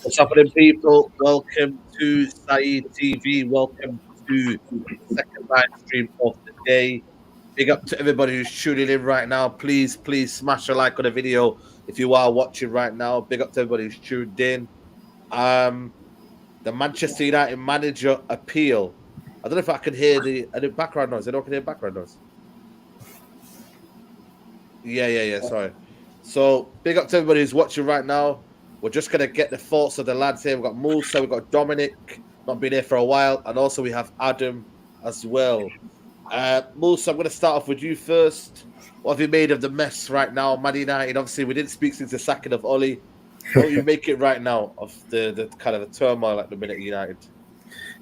What's happening, people? Welcome to Saeed TV. Welcome to the second live stream of the day. Big up to everybody who's tuning in right now. Please smash a like on the video if you are watching right now. Big up to everybody who's tuned in. The Manchester United manager appeal. I don't know if I can hear the background noise. I don't can hear background noise. Yeah. Sorry. So big up to everybody who's watching right now. We're just gonna get the thoughts of the lads here. We've got Musa, we've got Dominic, not been here for a while, and also we have Adam as well. Musa, I'm gonna start off with you first. What have you made of the mess right now, Man United? Obviously, we didn't speak since the sacking of Oli. What do you make it right now of the kind of a turmoil at the minute, United?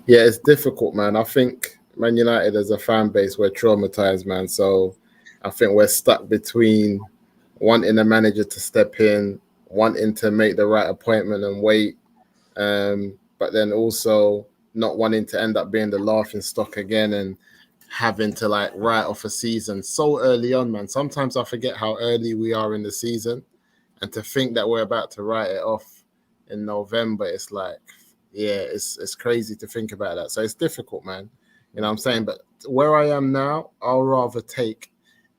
Yeah, it's difficult, man. I think Man United as a fan base, we're traumatized, man. So I think we're stuck between wanting a manager to step in, wanting to make the right appointment and wait, but then also not wanting to end up being the laughing stock again and having to like write off a season so early on, man. Sometimes I forget how early we are in the season, and to think that we're about to write it off in November, it's like, yeah, it's crazy to think about that. So it's difficult, man. You know what I'm saying? But where I am now, I'll rather take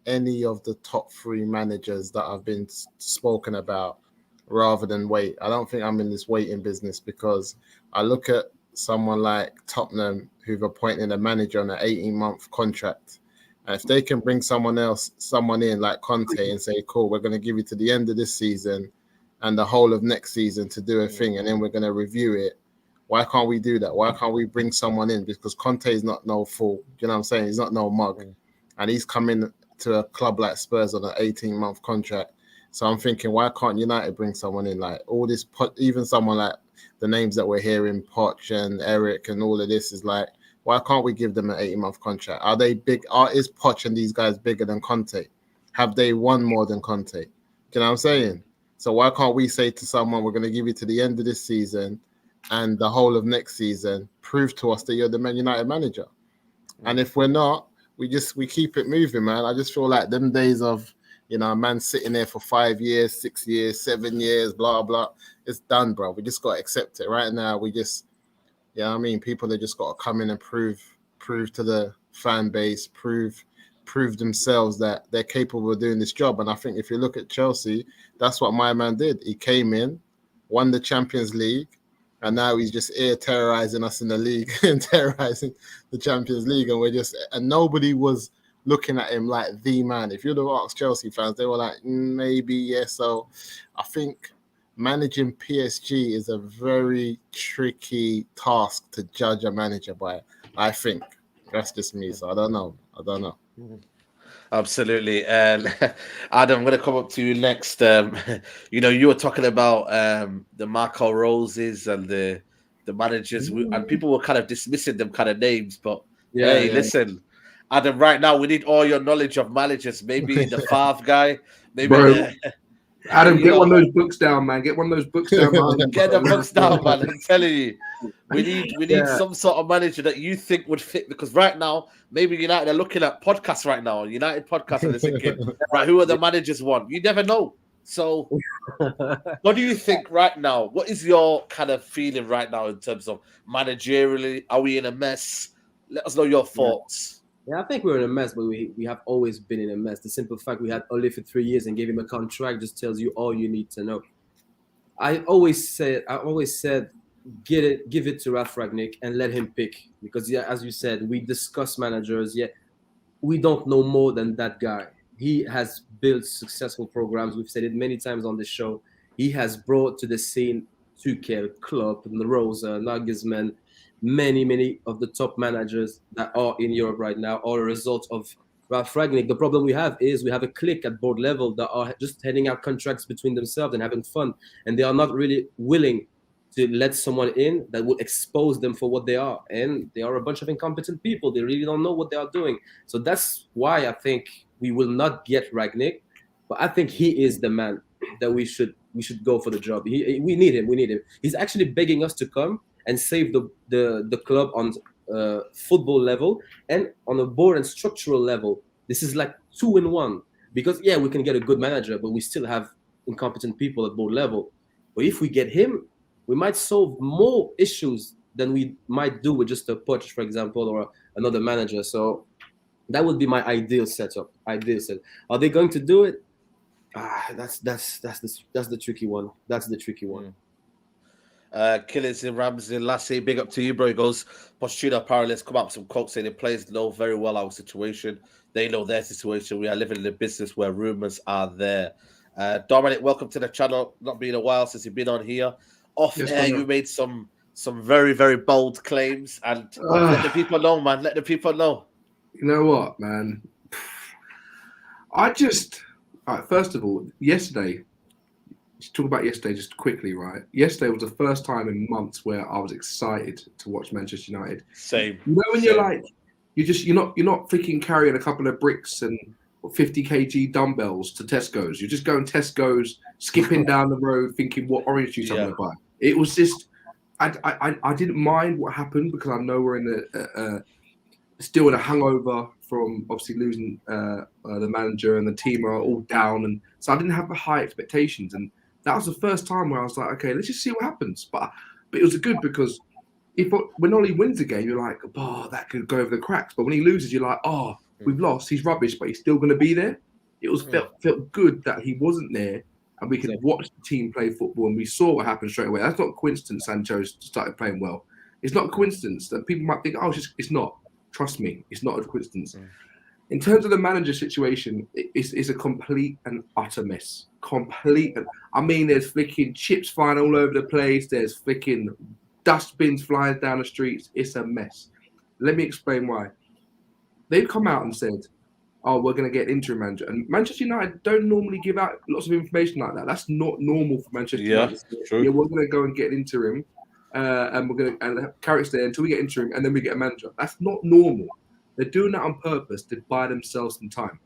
any of the top three managers that have been spoken about rather than wait. I don't think I'm in this waiting business, because I look at someone like Tottenham who've appointed a manager on an 18-month contract. And if they can bring someone in like Conte and say, cool, we're going to give you to the end of this season and the whole of next season to do a thing, and then we're going to review it. Why can't we do that? Why can't we bring someone in? Because Conte is not no fool. You know what I'm saying? He's not no mug. And he's coming to a club like Spurs on an 18-month contract. So I'm thinking, why can't United bring someone in? Like all this, even someone like the names that we're hearing, Poch and Eric and all of this is like, why can't we give them an 18-month contract? Are they big? Is Poch and these guys bigger than Conte? Have they won more than Conte? Do you know what I'm saying? So why can't we say to someone, we're going to give you to the end of this season and the whole of next season, prove to us that you're the Man United manager? And if we're not, we keep it moving, man. I just feel like them days of, you know, a man sitting there for 5 years, 6 years, 7 years, blah, blah, it's done, bro. We just got to accept it. Right now, we just, you know what I mean? People have just got to come in and prove to the fan base, prove themselves that they're capable of doing this job. And I think if you look at Chelsea, that's what my man did. He came in, won the Champions League, and now he's just here terrorizing us in the league and terrorizing the Champions League. And nobody was looking at him like the man. If you'd have asked Chelsea fans, they were like, maybe, yeah. So I think managing PSG is a very tricky task to judge a manager by. I think that's just me. So I don't know. Absolutely. And Adam, I'm going to come up to you next. You were talking about the Marco Roses and the managers, and people were kind of dismissing them kind of names. But listen, Adam, right now we need all your knowledge of managers. Maybe the Favre guy, maybe Adam, get one of those books down, man. Get one of those books down, man. Get the books down, man. I'm telling you. We need some sort of manager that you think would fit, because right now, maybe United are looking at podcasts right now, United podcasts, and they're thinking, right, who are the managers want? You never know. So what do you think right now? What is your kind of feeling right now in terms of managerially? Are we in a mess? Let us know your thoughts. Yeah, I think we're in a mess, but we have always been in a mess. The simple fact we had Ole for 3 years and gave him a contract just tells you all you need to know. I always said, give it to Ralf Rangnick and let him pick, because as you said, we discuss managers. Yeah, we don't know more than that guy. He has built successful programs. We've said it many times on the show. He has brought to the scene Tuchel, Klopp, Rose, Nagelsmann, many of the top managers that are in Europe right now are a result of Ralf Rangnick. The problem we have is we have a clique at board level that are just handing out contracts between themselves and having fun, and they are not really willing to let someone in that will expose them for what they are. And they are a bunch of incompetent people. They really don't know what they are doing. So that's why I think we will not get Rangnick, but I think he is the man that we should go for the job. We need him. He's actually begging us to come and save the club on football level and on a board and structural level. This is like 2 in 1, because we can get a good manager, but we still have incompetent people at board level. But if we get him, we might solve more issues than we might do with just a Poch, for example, or another manager. So that would be my ideal setup. Ideal set. Are they going to do it? That's the tricky one. That's the tricky one. Killers in Ramsey, Lassie, big up to you, bro. He goes, Pochettino apparently has come up with some quotes saying the players know very well our situation. They know their situation. We are living in a business where rumors are there. Dominic, welcome to the channel. Not been a while since you've been on here. Off air, you made some very, very bold claims, and let the people know, man. Let the people know. You know what, man? First of all, yesterday, let's talk about yesterday just quickly, right? Yesterday was the first time in months where I was excited to watch Manchester United. Same. You know when you're like, you're not freaking carrying a couple of bricks and 50 kg dumbbells to Tesco's. You're just going Tesco's, skipping down the road, thinking what orange juice I'm gonna buy. It was just, I didn't mind what happened because I know we're in still in a hangover from obviously losing the manager, and the team are all down, and so I didn't have the high expectations, and that was the first time where I was like, okay, let's just see what happens. But it was good because when Ollie wins a game, you're like, oh, that could go over the cracks. But when he loses, you're like, oh, we've lost. He's rubbish, but he's still going to be there. It was felt good that he wasn't there, and we could watch the team play football, and we saw what happened straight away. That's not a coincidence. Sancho started playing well. It's not a coincidence that people might think, oh, it's not. Trust me, it's not a coincidence. In terms of the manager situation, it's a complete and utter mess. I mean, there's flicking chips flying all over the place. There's flicking dustbins flying down the streets. It's a mess. Let me explain why. They've come out and said, oh, we're going to get interim manager. And Manchester United don't normally give out lots of information like that. That's not normal for Manchester United. True. Yeah, we're going to go and get interim. And we're going to Carrick's there until we get interim, and then we get a manager. That's not normal. They're doing that on purpose to buy themselves some time,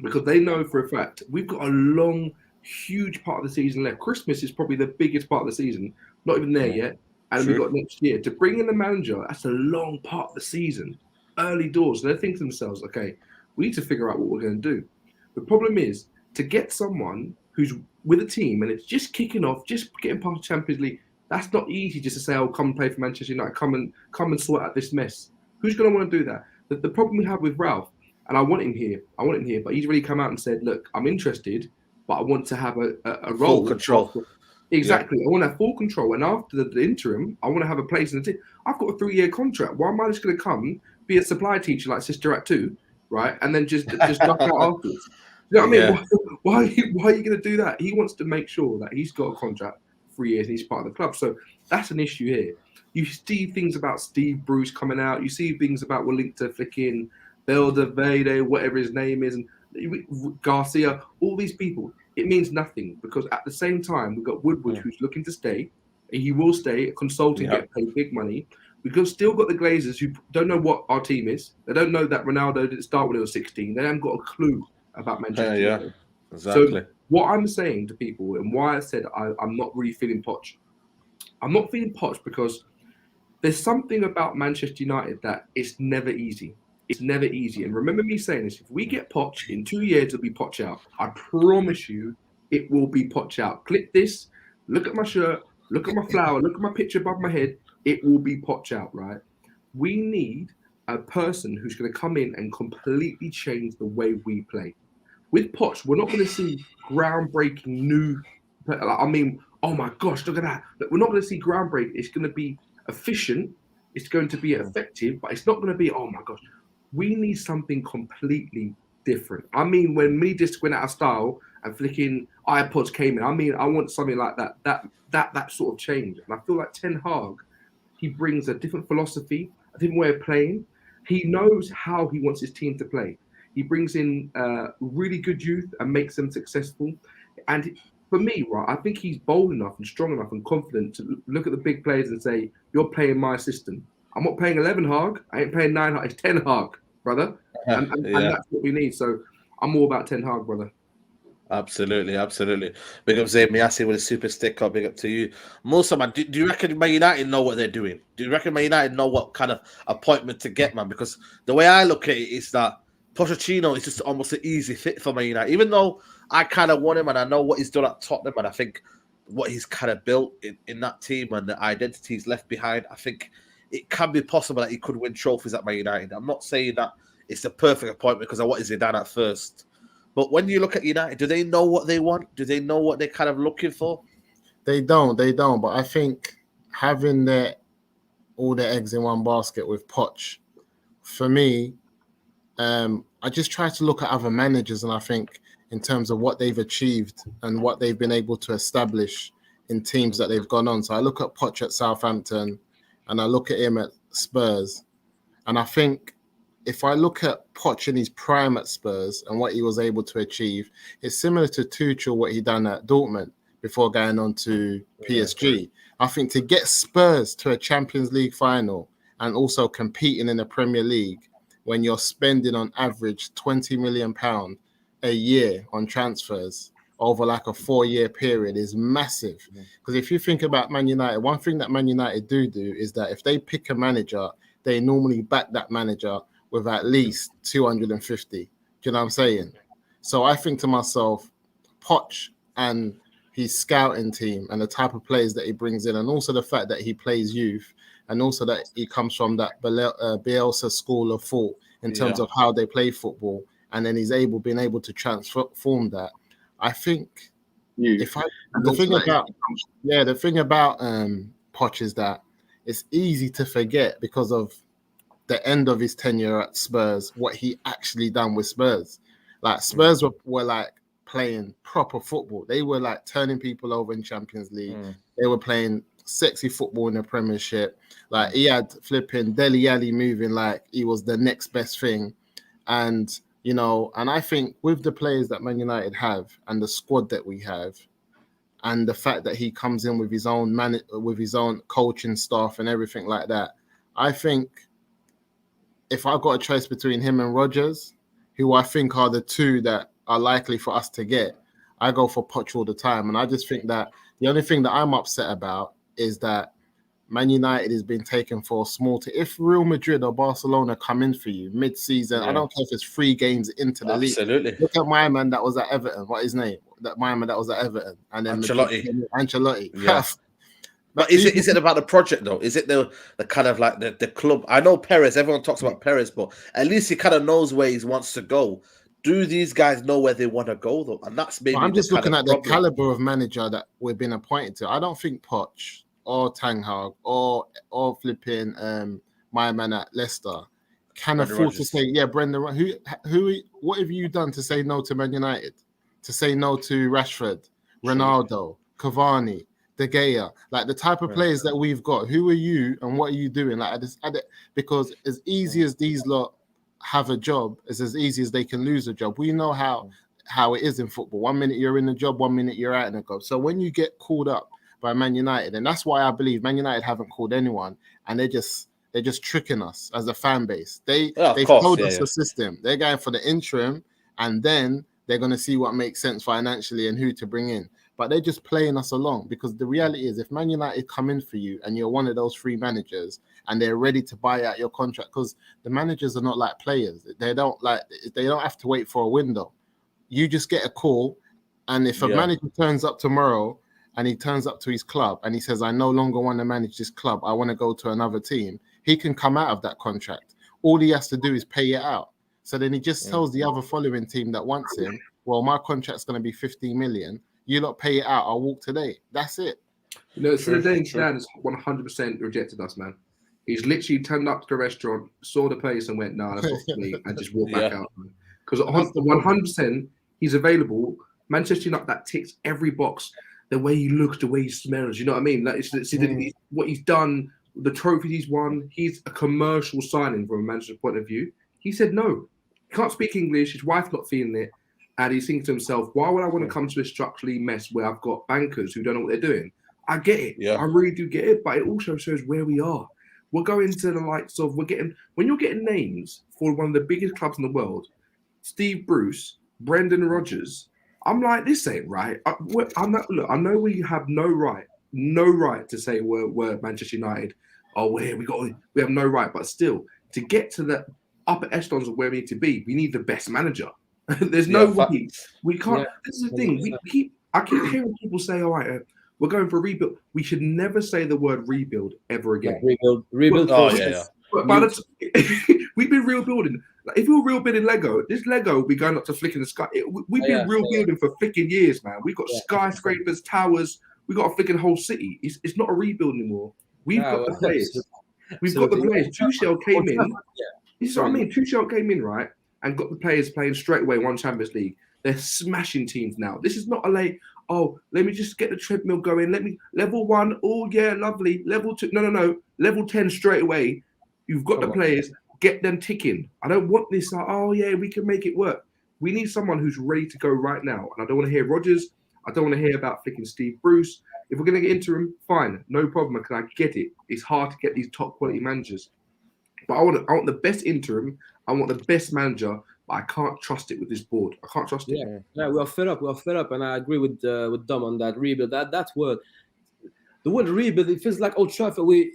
because they know for a fact we've got a long, huge part of the season left. Christmas is probably the biggest part of the season, not even there yet, and we've got next year to bring in the manager. That's a long part of the season, early doors. So they're thinking to themselves, okay, we need to figure out what we're going to do. The problem is to get someone who's with a team and it's just kicking off, just getting past the Champions League. That's not easy just to say, oh, come and play for Manchester United. Come and sort out this mess. Who's going to want to do that? The problem we have with Ralf, and I want him here, but he's really come out and said, look, I'm interested, but I want to have a role. Full control. Exactly. Yeah. I want to have full control. And after the interim, I want to have a place in the team. I've got a 3-year contract. Why am I just going to come, be a supply teacher like Sister Act 2, right? And then just knock out afterwards. You know what I mean? Yeah. Why are you going to do that? He wants to make sure that he's got a contract. 3 years and he's part of the club. So that's an issue here. You see things about Steve Bruce coming out. You see things about we're linked to flicking Velde, whatever his name is, and Garcia, all these people. It means nothing because at the same time, we've got Woodward who's looking to stay. He will stay, a consultant, get paid big money. We've still got the Glazers who don't know what our team is. They don't know that Ronaldo didn't start when he was 16. They haven't got a clue about Manchester United. Exactly. So what I'm saying to people and why I said I'm not really feeling Poch. I'm not feeling Poch because there's something about Manchester United that it's never easy. It's never easy. And remember me saying this, if we get Poch, in 2 years it'll be Poch out. I promise you it will be Poch out. Click this, look at my shirt, look at my flower, look at my picture above my head. It will be Poch out, right? We need a person who's going to come in and completely change the way we play. With Poch, we're not going to see groundbreaking new. I mean, oh my gosh, look at that! We're not going to see groundbreaking. It's going to be efficient. It's going to be effective, but it's not going to be. Oh my gosh, we need something completely different. I mean, when me just went out of style and flicking iPods came in. I mean, I want something like that. That sort of change. And I feel like Ten Hag, he brings a different philosophy, a different way of playing. He knows how he wants his team to play. He brings in really good youth and makes them successful. And for me, right, I think he's bold enough and strong enough and confident to look at the big players and say, you're playing my system. I'm not playing 11 Hag. I ain't playing 9 Hag. It's 10 Hag, brother. And that's what we need. So I'm all about 10 Hag, brother. Absolutely. Big up Zayn Miasi with a super sticker. Big up to you. Musa, man, do you reckon Man United know what they're doing? Do you reckon Man United know what kind of appointment to get, man? Because the way I look at it is that Pochettino is just almost an easy fit for Man United. Even though I kind of want him and I know what he's done at Tottenham, and I think what he's kind of built in that team and the identities left behind, I think it can be possible that he could win trophies at Man United. I'm not saying that it's a perfect appointment because I wanted Zidane at first. But when you look at United, do they know what they want? Do they know what they're kind of looking for? They don't. But I think having all their eggs in one basket with Poch, for me, I just try to look at other managers, and I think in terms of what they've achieved and what they've been able to establish in teams that they've gone on. So I look at Poch at Southampton, and I look at him at Spurs, and I think if I look at Poch in his prime at Spurs and what he was able to achieve, it's similar to Tuchel, what he done at Dortmund before going on to PSG. I think to get Spurs to a Champions League final and also competing in the Premier League when you're spending on average £20 million a year on transfers over like a 4-year period is massive. Because if you think about Man United, one thing that Man United do is that if they pick a manager, they normally back that manager with at least 250. Do you know what I'm saying? So I think to myself, Poch and his scouting team and the type of players that he brings in, and also the fact that he plays youth, and also that he comes from that Bielsa school of thought in terms of how they play football, and then he's been able to transform that. I think the thing about Poch is that it's easy to forget because of the end of his tenure at Spurs, what he actually done with Spurs. Like Spurs were like playing proper football. They were like turning people over in Champions League. They were playing sexy football in the Premiership. Like he had flipping Dele Alli moving like he was the next best thing. And, you know, and I think with the players that Man United have and the squad that we have, and the fact that he comes in with his own coaching staff and everything like that, I think if I've got a choice between him and Rodgers, who I think are the two that are likely for us to get, I go for Poch all the time. And I just think that the only thing that I'm upset about is that Man United has been taken for a small if Real Madrid or Barcelona come in for you mid-season, I don't care if it's 3 games into the league. Look at my man that was at Everton. What his name? My man that was at Everton. And then Ancelotti. Yeah. But is it about the project though? Is it the kind of like the club? I know Perez. Everyone talks about Perez, but at least he kind of knows where he wants to go. Do these guys know where they want to go though? And that's maybe. I'm just looking at the caliber of manager that we've been appointed to. I don't think Poch or Ten Hag or flipping my man at Leicester can afford to say, Brendan. What have you done to say no to Man United? To say no to Rashford, Ronaldo, Cavani, De Gea, like the type of players that we've got. Who are you and what are you doing? Like because as easy as these lot have a job, it's as easy as they can lose a job. We know how it is in football. 1 minute you're in the job, 1 minute you're out in the job. So when you get called up by Man United, and that's why I believe Man United haven't called anyone, and they're just tricking us as a fan base. They've told us the system. They're going for the interim, and then they're going to see what makes sense financially and who to bring in. But they're just playing us along, because the reality is if Man United come in for you and you're one of those 3 managers and they're ready to buy out your contract, because the managers are not like players. They don't have to wait for a window. You just get a call, and if a manager turns up tomorrow and he turns up to his club and he says, I no longer want to manage this club, I want to go to another team, he can come out of that contract. All he has to do is pay it out. So then he just tells the other following team that wants him, well, my contract's going to be 15 million. You lot pay it out. I'll walk today. That's it. You know, Zidane has 100% rejected us, man. He's literally turned up to the restaurant, saw the place, and went, "No, that's not for me," and just walked back out. Because 100%, he's available. Manchester United, that ticks every box. The way he looks, the way he smells. You know what I mean? Like it's what he's done, the trophies he's won. He's a commercial signing from a manager's point of view. He said no. He can't speak English. His wife's not feeling it. And he's thinking to himself, why would I want to come to a structurally mess where I've got bankers who don't know what they're doing? I get it. Yeah. I really do get it. But it also shows where we are. We're going to the likes of, when you're getting names for one of the biggest clubs in the world, Steve Bruce, Brendan Rodgers, I'm like, this ain't right. I know we have no right to say we're Manchester United. Oh, we have no right. But still, to get to the upper echelons of where we need to be, we need the best manager. There's no way we can't. This is the thing. I keep hearing people say, "All right, We're going for rebuild. We should never say the word rebuild ever again. Rebuild. Oh, yeah. But by we've been real building. Like, if we were real building Lego, this Lego will be going up to flicking the sky. We've been real building for flicking years, man. We've got skyscrapers, towers. We've got a flicking whole city. It's not a rebuild anymore. We've got the players. We've got the players. Tuchel came in. This is what I mean. Tuchel came in, right, and got the players playing straight away one Champions League. They're smashing teams now. This is not a let me just get the treadmill going. Let me level 1. Oh yeah, lovely. Level 2. No. Level 10 straight away. You've got the players. Get them ticking. I don't want this. We can make it work. We need someone who's ready to go right now. And I don't want to hear Rodgers. I don't want to hear about flicking Steve Bruce. If we're going to get interim, fine, no problem. I get it. It's hard to get these top quality managers. But I want the best interim. I want the best manager. But I can't trust it with this board. I can't trust it. Yeah, we are fed up. And I agree with Dom on that rebuild. That word. The word rebuild, it feels like Old Trafford. We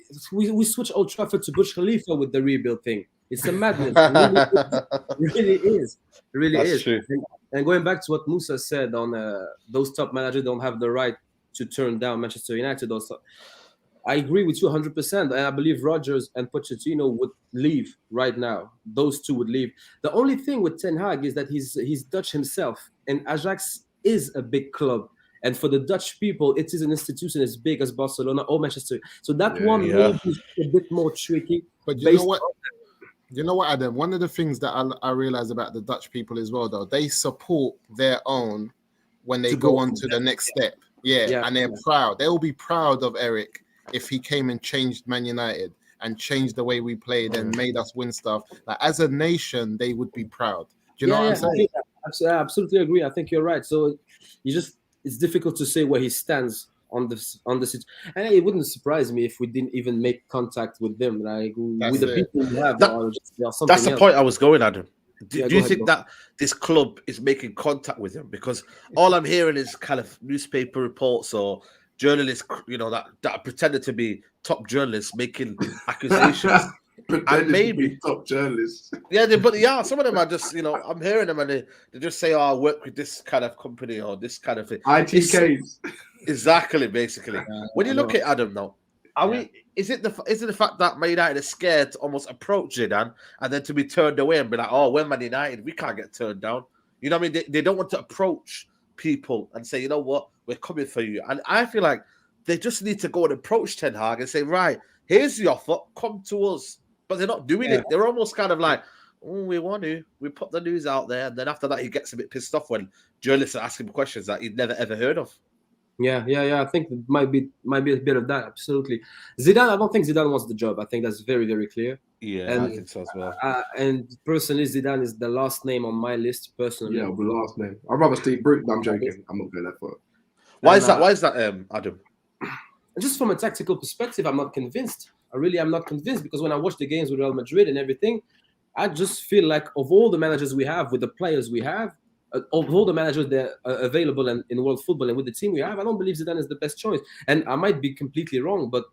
switch Old Trafford to Burj Khalifa with the rebuild thing. It's a madness. It really is. It really is. True. And going back to what Musa said on those top managers don't have the right to turn down Manchester United. Also, I agree with you 100%. And I believe Rodgers and Pochettino would leave right now. Those two would leave. The only thing with Ten Hag is that he's Dutch himself. And Ajax is a big club. And for the Dutch people, it is an institution as big as Barcelona or Manchester. So that one will be a bit more tricky. But you know what? You know what, Adam? One of the things that I realize about the Dutch people as well, though, they support their own when they go on to the next step. And they're proud. They will be proud of Eric if he came and changed Man United and changed the way we played and made us win stuff. Like, as a nation, they would be proud. Do you know what I'm saying? I absolutely agree. I think you're right. So it's difficult to say where he stands on this. And it wouldn't surprise me if we didn't even make contact with them. Like with the people we have, that's the point I was going, Adam. Do you think that this club is making contact with him? Because all I'm hearing is kind of newspaper reports or journalists, that are pretending to be top journalists making accusations. And maybe top journalists. Some of them are just, I'm hearing them and they just say, I work with this kind of company or this kind of thing. ITKs. Exactly, basically. When you look at Adam now, is it the fact that Man United is scared to almost approach Zidane and then to be turned away and be like, we're Man United, we can't get turned down. You know what I mean? They don't want to approach people and say, you know what, we're coming for you. And I feel like they just need to go and approach Ten Hag and say, right, here's the offer, come to us. But they're not doing it. They're almost kind of like, we want to. We put the news out there. And then after that, he gets a bit pissed off when journalists are asking him questions that he'd never, ever heard of. Yeah. I think it might be a bit of that. Absolutely. Zidane, I don't think Zidane wants the job. I think that's very, very clear. Yeah, I think so as well. And personally, Zidane is the last name on my list, personally. Yeah, the last name. I'd rather Steve Bruce. I'm joking. I'm not going that far. Why is that, Adam? Just from a tactical perspective, I'm not convinced. I really am not convinced because when I watch the games with Real Madrid and everything, I just feel like of all the managers we have, with the players we have, of all the managers that are available in world football and with the team we have, I don't believe Zidane is the best choice. And I might be completely wrong, but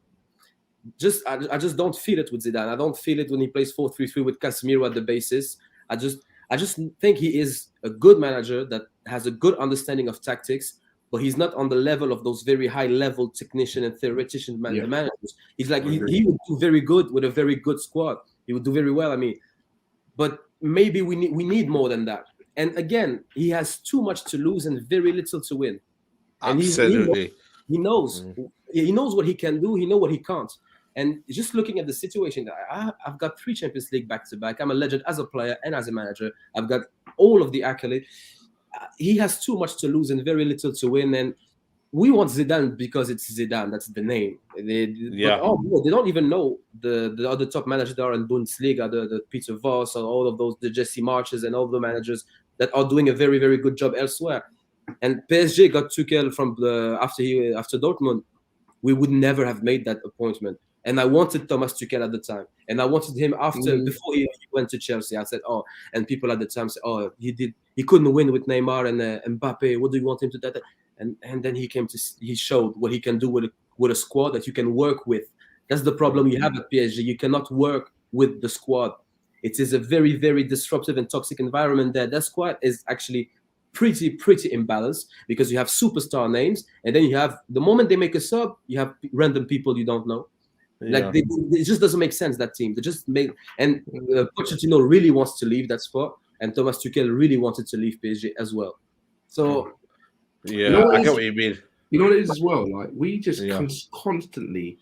I just don't feel it with Zidane. I don't feel it when he plays 4-3-3 with Casemiro at the basis. I just think he is a good manager that has a good understanding of tactics, but he's not on the level of those very high-level technician and theoretician managers. He's like he would do very good with a very good squad. He would do very well. I mean, but maybe we need more than that. And again, he has too much to lose and very little to win. And absolutely, he knows what he can do. He knows what he can't. And just looking at the situation, I've got 3 Champions League back-to-back. I'm a legend as a player and as a manager. I've got all of the accolades. He has too much to lose and very little to win. And we want Zidane because it's Zidane. That's the name. They don't even know the other top managers that are in Bundesliga, the Peter Voss, and all of those, the Jesse Marches, and all the managers that are doing a very, very good job elsewhere. And PSG got Tuchel from after Dortmund. We would never have made that appointment. And I wanted Thomas Tuchel at the time. And I wanted him before he went to Chelsea. I said, and people at the time said, he couldn't win with Neymar and Mbappe. What do you want him to do? And then he showed what he can do with a squad that you can work with. That's the problem you have at PSG. You cannot work with the squad. It is a very, very disruptive and toxic environment there. That squad is actually pretty imbalanced because you have superstar names, and then you have the moment they make a sub, you have random people you don't know. Like it just doesn't make sense, that team. They just make, and Pochettino really wants to leave that spot, and Thomas Tuchel really wanted to leave PSG as well. So I get what you mean. You know what it is as well? Like we just constantly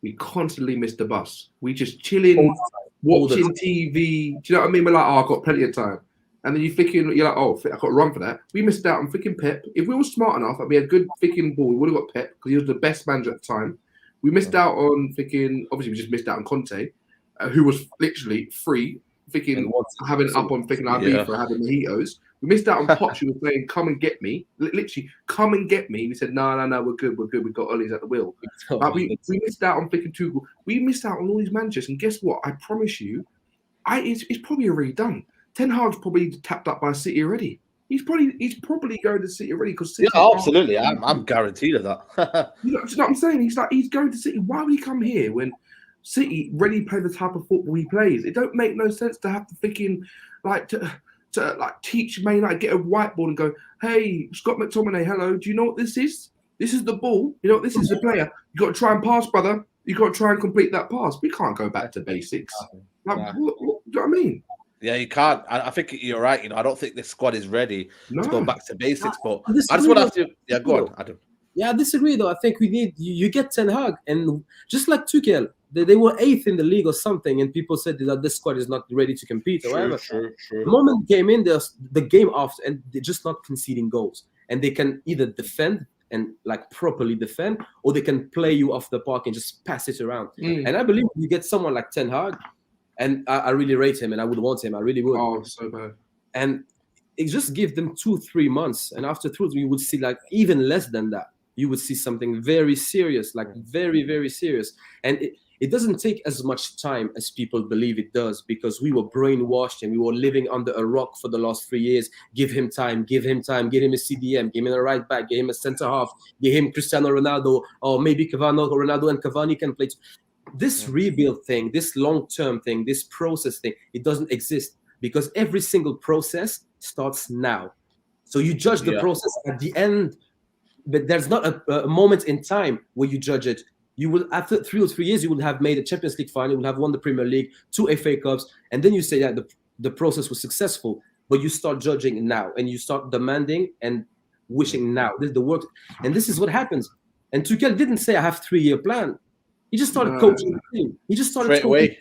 miss the bus. We just chilling, watching TV. Do you know what I mean? We're like, oh, I've got plenty of time. And then you're like, oh, I've got to run for that. We missed out on freaking Pep. If we were smart enough and we had good freaking ball, we would have got Pep because he was the best manager at the time. We missed out on freaking, obviously we just missed out on Conte, who was literally free, freaking having up on freaking IB for having mojitos. We missed out on Poch, who was saying, come and get me. Literally, come and get me. We said, no, we're good. We've got Ollie's at the wheel. But we missed out on freaking Tuchel. We missed out on all these managers. And guess what? I promise you, it's probably already done. Ten Hag's probably tapped up by City already. He's probably going to City already because absolutely. I'm guaranteed of that. You know what I'm saying? He's going to City. Why would he come here when City really play the type of football he plays? It don't make no sense to have to freaking to teach Man United, get a whiteboard and go, hey, Scott McTominay, hello, do you know what this is? This is the ball. You know what this is, the player. You got to try and pass, brother. You got to try and complete that pass. We can't go back to basics. What do you know what I mean? Yeah, you can't. I think you're right. You know, I don't think this squad is ready to go back to basics. But I just want to go on, Adam. Yeah, I disagree though. I think we need you get Ten Hag, and just like Tuchel, they were 8th in the league or something, and people said that this squad is not ready to compete or whatever. Sure. The moment came in, the game after, and they're just not conceding goals, and they can either defend and like properly defend, or they can play you off the park and just pass it around. And I believe you get someone like Ten Hag. And I really rate him, and I would want him. I really would. Oh, so bad. And it just give them 2-3 months, and after 2, you would see like even less than that. You would see something very serious, like very, very serious. And it doesn't take as much time as people believe it does, because we were brainwashed and we were living under a rock for the last 3 years. Give him time, give him a CDM, give him a right back, give him a centre half, give him Cristiano Ronaldo, or maybe Ronaldo and Cavani can play. This rebuild thing, this long-term thing, this process thing, it doesn't exist, because every single process starts now. So you judge the process at the end, but there's not a moment in time where you judge it. You will, after 3 or 4 years, you will have made a Champions League final, you will have won the Premier League, 2 FA Cups, and then you say that the process was successful, but you start judging now, and you start demanding and wishing now. This is the work, and this is what happens. And Tuchel didn't say, I have 3-year plan. He just started coaching the team. He just started straight away.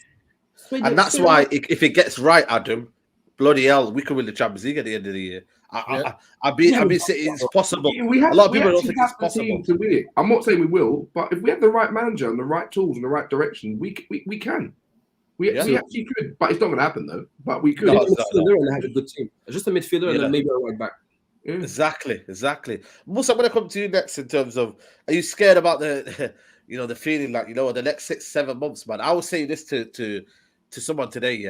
And that's why, if it gets right, Adam, bloody hell, we could win the Champions League at the end of the year. I've been saying it's possible. A lot of people don't think it's possible to win it. I'm not saying we will, but if we have the right manager and the right tools and the right direction, we can. We actually could, but it's not going to happen though. But we could. Just a midfielder and have a good team. Just a midfielder and then maybe a right back. Yeah. Exactly. Musa, I'm going to come to you next in terms of, are you scared about the the feeling like, the next 6-7 months, man? I was saying this to someone today,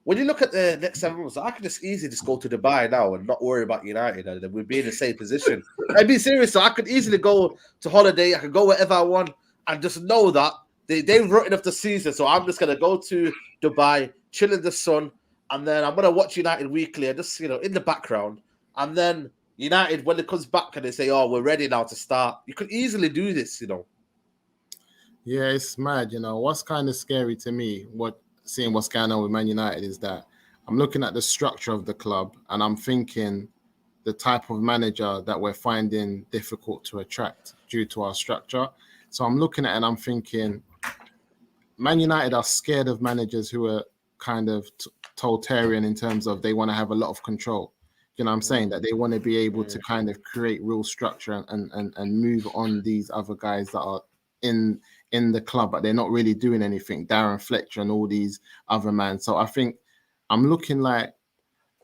when you look at the next 7 months, I could just easily go to Dubai now and not worry about United, and then we'd be in the same position. I'd be serious. So I could easily go to holiday. I could go wherever I want and just know that they've written off the season. So I'm just going to go to Dubai, chill in the sun, and then I'm going to watch United weekly and just, in the background. And then United, when it comes back and they say, oh, we're ready now to start, you could easily do this, Yeah, it's mad. What's kind of scary to me, seeing what's going on with Man United, is that I'm looking at the structure of the club and I'm thinking the type of manager that we're finding difficult to attract due to our structure. So I'm looking at it and I'm thinking Man United are scared of managers who are kind of totalitarian in terms of they want to have a lot of control. You know what I'm saying? That they want to be able to kind of create real structure and move on these other guys that are in the club, but they're not really doing anything. Darren Fletcher and all these other men. So I think I'm looking like,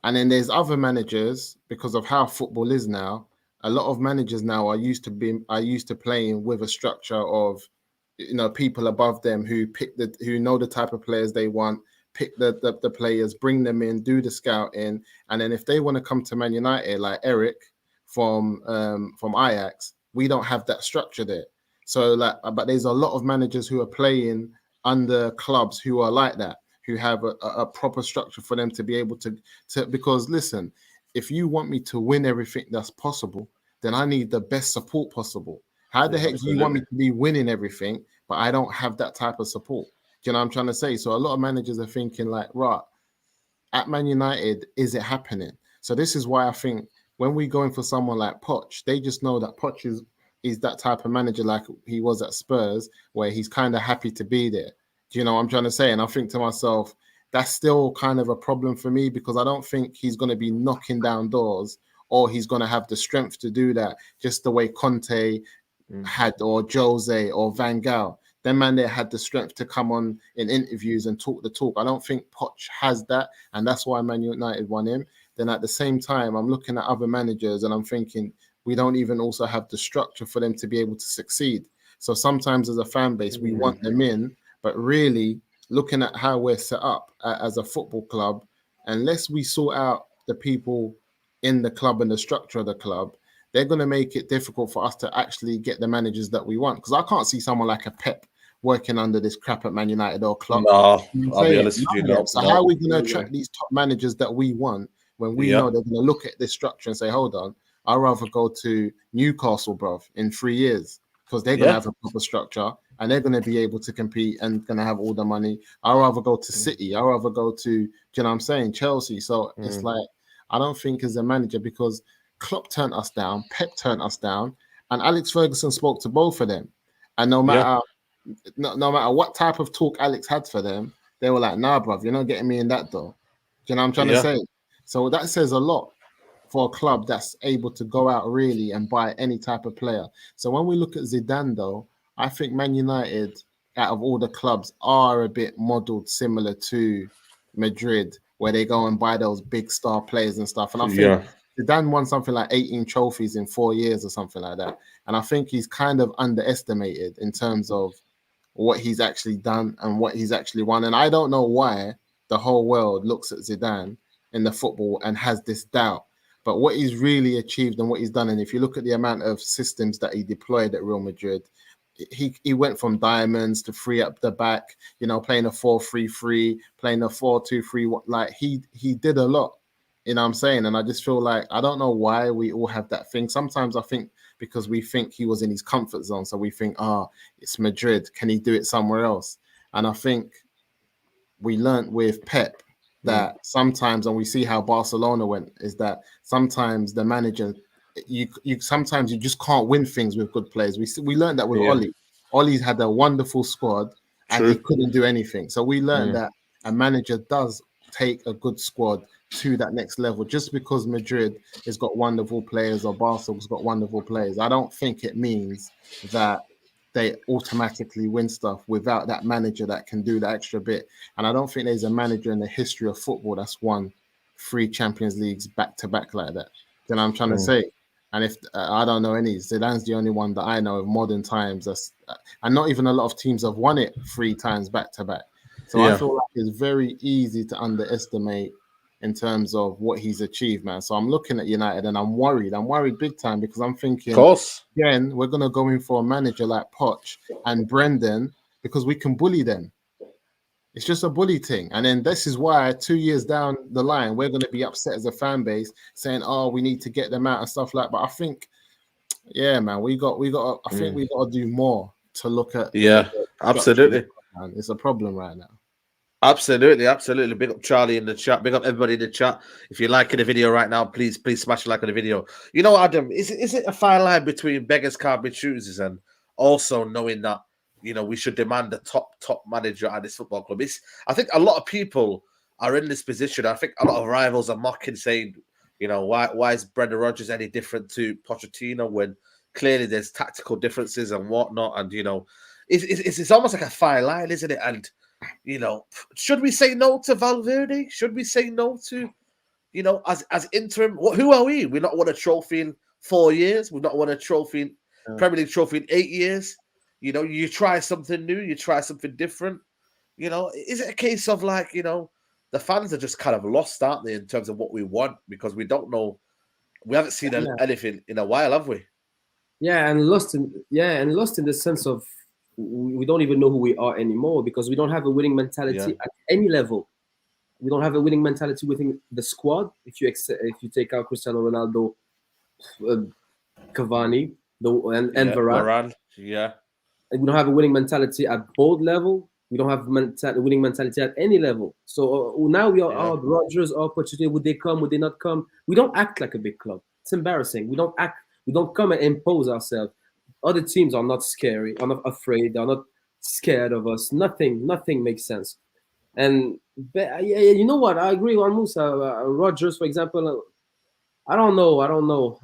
and then there's other managers, because of how football is now, a lot of managers now are used to playing with a structure of, people above them who know the type of players they want, pick the players, bring them in, do the scouting, and then if they want to come to Man United, like Eric from Ajax, we don't have that structure there. So but there's a lot of managers who are playing under clubs who are like that, who have a proper structure for them to be able to because listen, if you want me to win everything that's possible, then I need the best support possible. How the heck do you want me to be winning everything, but I don't have that type of support? Do you know what I'm trying to say? So a lot of managers are thinking like, right, at Man United, is it happening? So this is why I think when we go in for someone like Poch, they just know that Poch is that type of manager like he was at Spurs, where he's kind of happy to be there. Do you know what I'm trying to say? And I think to myself, that's still kind of a problem for me, because I don't think he's going to be knocking down doors, or he's going to have the strength to do that just the way Conte had, or Jose or Van Gaal. Them man there had the strength to come on in interviews and talk the talk. I don't think Poch has that, and that's why Man United won him. Then at the same time, I'm looking at other managers and I'm thinking we don't even also have the structure for them to be able to succeed. So sometimes as a fan base, we want them in, but really looking at how we're set up as a football club, unless we sort out the people in the club and the structure of the club, they're going to make it difficult for us to actually get the managers that we want. Because I can't see someone like a Pep working under this crap at Man United or Klopp. No, I'll be honest with you. No, so how are we going to attract these top managers that we want when we know they're going to look at this structure and say, hold on, I'd rather go to Newcastle, bruv, in 3 years, because they're going to have a proper structure and they're going to be able to compete and going to have all the money. I'd rather go to City. I'd rather go to, you know what I'm saying, Chelsea. So it's like, I don't think as a manager, because Klopp turned us down, Pep turned us down, and Alex Ferguson spoke to both of them. And no matter what type of talk Alex had for them, they were like, nah, bruv, you're not getting me in that door. Do you know what I'm trying to say? So that says a lot for a club that's able to go out really and buy any type of player. So when we look at Zidane, though, I think Man United, out of all the clubs, are a bit modelled similar to Madrid, where they go and buy those big star players and stuff. And I think Zidane won something like 18 trophies in 4 years or something like that. And I think he's kind of underestimated in terms of what he's actually done and what he's actually won. And I don't know why the whole world looks at Zidane in the football and has this doubt. But what he's really achieved and what he's done, and if you look at the amount of systems that he deployed at Real Madrid, he went from diamonds to free up the back, you know, playing a 4-3-3, playing a 4-2-3. Like he did a lot, you know what I'm saying? And I just feel like, I don't know why we all have that thing. Sometimes I think because we think he was in his comfort zone. So we think, it's Madrid. Can he do it somewhere else? And I think we learned with Pep that sometimes, and we see how Barcelona went, is that sometimes the manager, you sometimes you just can't win things with good players. We learned that with Oli. Oli's had a wonderful squad and he couldn't do anything. So we learned that a manager does take a good squad to that next level. Just because Madrid has got wonderful players or Barcelona's got wonderful players, I don't think it means that they automatically win stuff without that manager that can do the extra bit. And I don't think there's a manager in the history of football that's won 3 Champions Leagues back to back like that. You know what I'm trying to say? And if I don't know any, Zidane's the only one that I know of modern times. And not even a lot of teams have won it 3 times back to back. So I feel like it's very easy to underestimate in terms of what he's achieved, man. So I'm looking at United and I'm worried. I'm worried big time, because I'm thinking, of course, again, we're going to go in for a manager like Poch and Brendan, because we can bully them. It's just a bully thing. And then this is why 2 years down the line, we're going to be upset as a fan base saying, we need to get them out and stuff like that. But I think, man, I think we got to do more to look at. Absolutely. It's a problem right now. Absolutely. Big up Charlie in the chat. Big up everybody in the chat. If you're liking the video right now, please smash a like on the video. You know, Adam, is it a fine line between beggars can't be choosers and also knowing that, you know, we should demand a top manager at this football club? I think a lot of people are in this position. I think a lot of rivals are mocking, saying, you know, why is Brendan Rodgers any different to Pochettino when clearly there's tactical differences and whatnot? And, you know, it's almost like a fine line, isn't it? And, you know, should we say no to Valverde? Should we say no to, you know, as interim? Who are we? We've not won a trophy in 4 years. We've not won a trophy, Premier League trophy in 8 years. You know, you try something new, you try something different. You know, is it a case of like, you know, the fans are just kind of lost, aren't they, in terms of what we want, because we don't know, we haven't seen anything in a while, have we? And lost in the sense of we don't even know who we are anymore, because we don't have a winning mentality at any level. We don't have a winning mentality within the squad. If you take out Cristiano Ronaldo, Cavani, and Varane. Varane, yeah. We don't have a winning mentality at board level. We don't have winning mentality at any level. So now we are Rodgers or Pochettino. Would they come? Would they not come? We don't act like a big club. It's embarrassing. We don't act. We don't come and impose ourselves. Other teams are not scary. Are not afraid. They are not scared of us. Nothing makes sense. And you know what? I agree on Musa. Rodgers, for example. I don't know.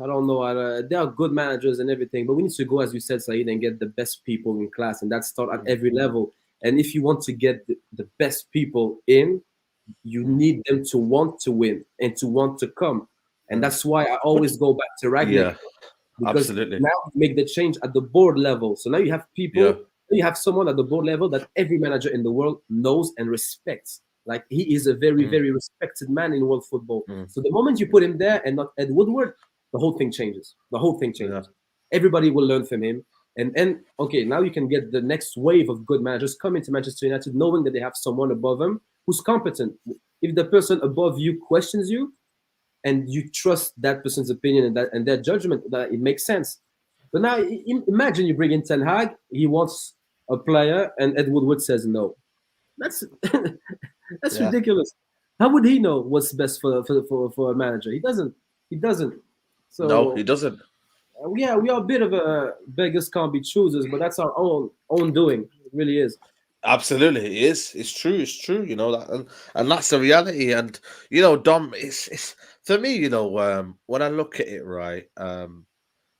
They are good managers and everything, but we need to go, as you said, Saeed, and get the best people in class, and that start at every level. And if you want to get the best people in, you need them to want to win and to want to come. And that's why I always go back to Rangnick. Yeah, because absolutely. now you make the change at the board level. So now you have people, you have someone at the board level that every manager in the world knows and respects. Like he is a very, very respected man in world football. So the moment you put him there and not Ed Woodward, the whole thing changes. The whole thing changes. Everybody will learn from him. And okay, now you can get the next wave of good managers coming to Manchester United, knowing that they have someone above them who's competent. If the person above you questions you, and you trust that person's opinion and their judgment, that it makes sense. But now imagine you bring in Ten Hag, he wants a player, and Ed Woodward says no. That's ridiculous. How would he know what's best for a manager? He doesn't. So no, he doesn't. Yeah, we are a bit of a beggars can't be choosers, but that's our own doing. It really is. Absolutely, it is. It's true. It's true. You know that, and that's the reality. And you know, Dom, it's for me. You know, when I look at it, right.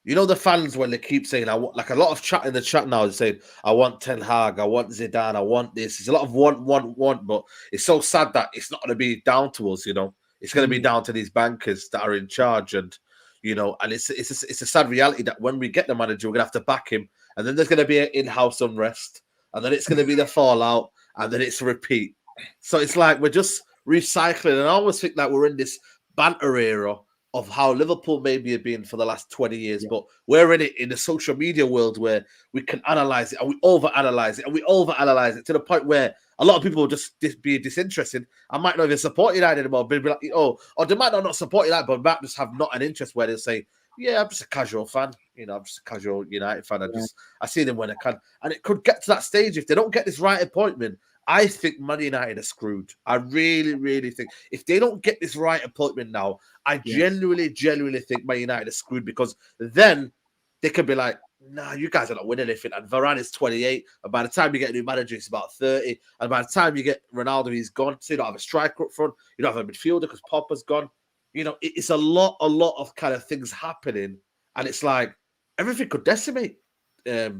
You know the fans when they keep saying I want, like a lot of chat in the chat now is saying I want Ten Hag, I want Zidane, I want this. It's a lot of want, but it's so sad that it's not going to be down to us. You know, it's going to be down to these bankers that are in charge, and you know, and it's a sad reality that when we get the manager, we're going to have to back him, and then there's going to be an in-house unrest, and then it's going to be the fallout, and then it's a repeat. So it's like we're just recycling, and I always think that we're in this banter era of how Liverpool maybe have been for the last 20 years, but we're in it in the social media world where we can analyze it and we overanalyze it and we overanalyze it to the point where a lot of people will just be disinterested. I might not even support United anymore, but be like, or they might not support United, but might just have not an interest where they'll say, yeah, I'm just a casual fan. You know, I'm just a casual United fan. I see them when I can. And it could get to that stage if they don't get this right appointment. I think Man United are screwed. I really, really think if they don't get this right appointment now, I genuinely think Man United are screwed because then they could be like, nah, you guys are not winning anything. And Varane is 28. And by the time you get a new manager, it's about 30. And by the time you get Ronaldo, he's gone. So you don't have a striker up front. You don't have a midfielder because Popper's gone. You know, it's a lot of kind of things happening. And it's like everything could decimate. You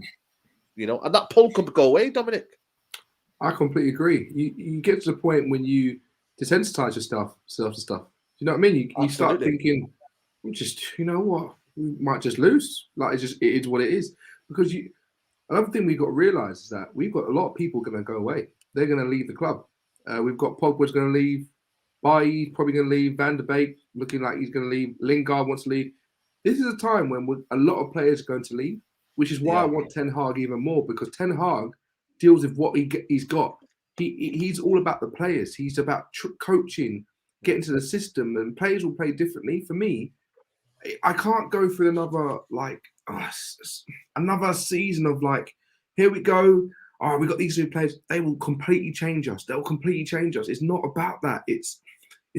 know, and that pull could go away, Dominic. I completely agree. You get to the point when you desensitize yourself to stuff. You know what I mean? You start thinking, you know what, we might just lose. Like it is what it is. Because another thing we've got to realize is that we've got a lot of people going to go away. They're going to leave the club. We've got Pogba's going to leave. Bailly's probably going to leave. Van der Beek looking like he's going to leave. Lingard wants to leave. This is a time when a lot of players are going to leave, which is why I want Ten Hag even more, because Ten Hag deals with what he's got. He's all about the players. He's about coaching, getting to the system, and players will play differently. For me, I can't go through another season of like, here we go. Oh, we got these new players. They will completely change us. They'll completely change us. It's not about that. It's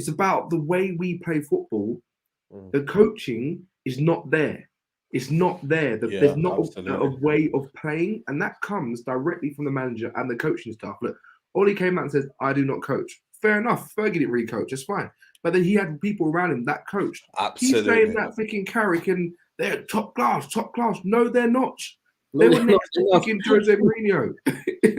about the way we play football. The coaching is not there. It's not there. There's not a way of playing, and that comes directly from the manager and the coaching staff. Look, Oli came out and says, I do not coach. Fair enough. Fergie didn't really coach. It's fine. But then he had people around him that coached. Absolutely. He's saying that freaking Carrick and they're top class. No, they're not. They were next to fucking Jose Mourinho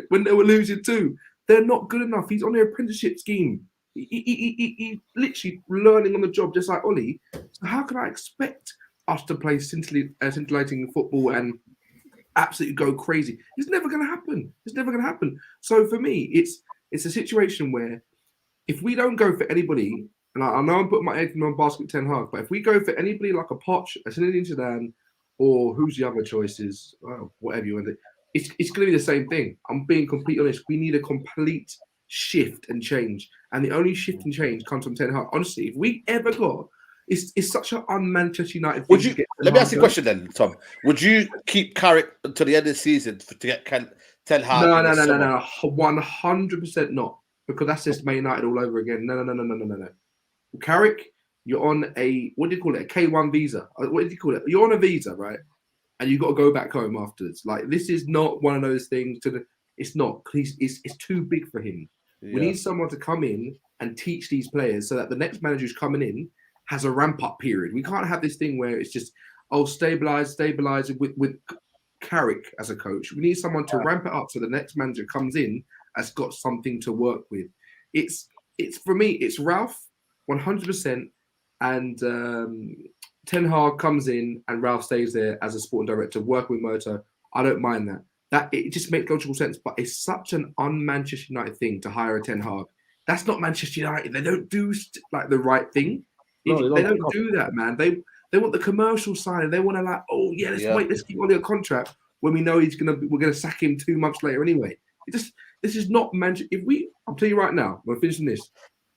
when they were losing too. They're not good enough. He's on the apprenticeship scheme. He literally learning on the job just like Oli. So how can I expect us to play scintillating football and absolutely go crazy? It's never going to happen. So for me, it's a situation where if we don't go for anybody, and I know I'm putting my egg in one basket 10 hard, but if we go for anybody like a Poch, a Zinedine Zidane, or who's the other choices, whatever you want to do, it's going to be the same thing. I'm being completely honest. We need a complete shift and change. And the only shift and change comes from Ten Hag. Honestly, if we ever got, it's such an un-Manchester United thing. Would you? Let me ask you a question then, Tom. Would you keep Carrick until the end of the season to get Ten Hag? No, in the summer? 100% not, because that's just Man United all over again. No. Carrick, you're on a, what do you call it? A K1 visa. What do you call it? You're on a visa, right? And you've got to go back home afterwards. Like, this is not one of those things. It's not. It's too big for him. Yeah. We need someone to come in and teach these players so that the next manager who's coming in has a ramp-up period. We can't have this thing where it's just, stabilize with Carrick as a coach. We need someone to ramp it up so the next manager comes in has got something to work with. It's for me, it's Ralf 100%, and Ten Hag comes in and Ralf stays there as a sporting director working with Moto. I don't mind that. That it just makes logical sense, but it's such an un-Manchester United thing to hire a Ten Hag. That's not Manchester United. They don't do like the right thing. No, they don't do that, man. They want the commercial side. They want to let's keep on your contract when we know we're gonna sack him 2 months later anyway. This is not Manchester. I'll tell you right now, we're finishing this.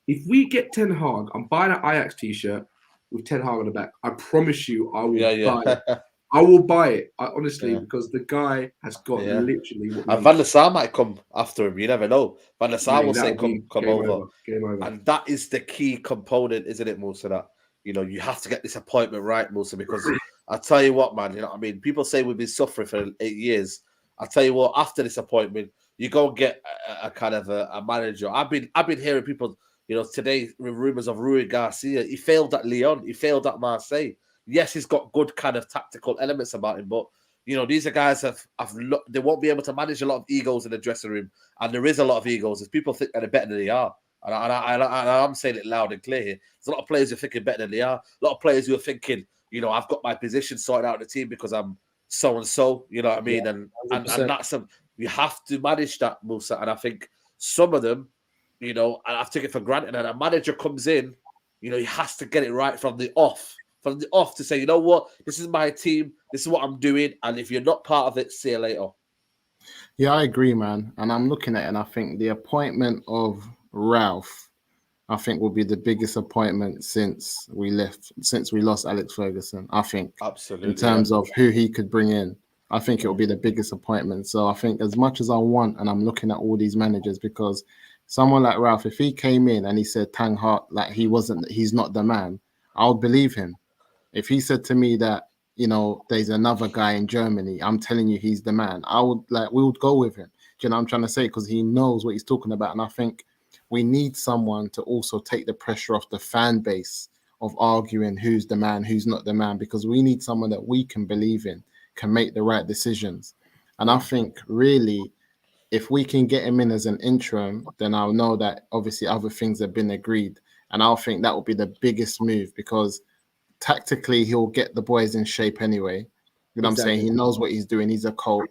If we get Ten Hag, I'm buying an Ajax t-shirt with Ten Hag on the back. I promise you, I will buy it. I will buy it, honestly, because the guy has got literally what and Van der Sar might come after him. You never know. Van der Sar will say, come over. Game over. And that is the key component, isn't it, Musa? That, you have to get this appointment right, Musa, because I tell you what, man, people say we've been suffering for 8 years. I tell you what, after this appointment, you go and get a kind of a manager. I've been hearing people, today with rumors of Rui Garcia. He failed at Lyon. He failed at Marseille. Yes, he's got good kind of tactical elements about him, but these are guys they won't be able to manage a lot of egos in the dressing room, and there is a lot of egos. As people think that they're better than they are, and I'm saying it loud and clear here. There's a lot of players who are thinking better than they are. A lot of players who are thinking, I've got my position sorted out in the team because I'm so and so. You know what I mean? Yeah, and that's you have to manage that, Musa. And I think some of them, I've taken it for granted. And a manager comes in, he has to get it right from the off. From the off to say, you know what, this is my team, this is what I'm doing, and if you're not part of it, see you later. Yeah, I agree, man. And I'm looking at it, and I think the appointment of Ralf, I think, will be the biggest appointment since we lost Alex Ferguson. I think, absolutely, in terms of who he could bring in, I think it will be the biggest appointment. So I think, as much as I want, and I'm looking at all these managers, because someone like Ralf, if he came in and he said Ten Hag, like he's not the man, I would believe him. If he said to me that, there's another guy in Germany, I'm telling you he's the man, we would go with him. Do you know what I'm trying to say? Because he knows what he's talking about. And I think we need someone to also take the pressure off the fan base of arguing who's the man, who's not the man, because we need someone that we can believe in, can make the right decisions. And I think, really, if we can get him in as an interim, then I'll know that obviously other things have been agreed. And I'll think that will be the biggest move, because tactically he'll get the boys in shape anyway. You know what I'm saying? He knows what he's doing. He's a coach.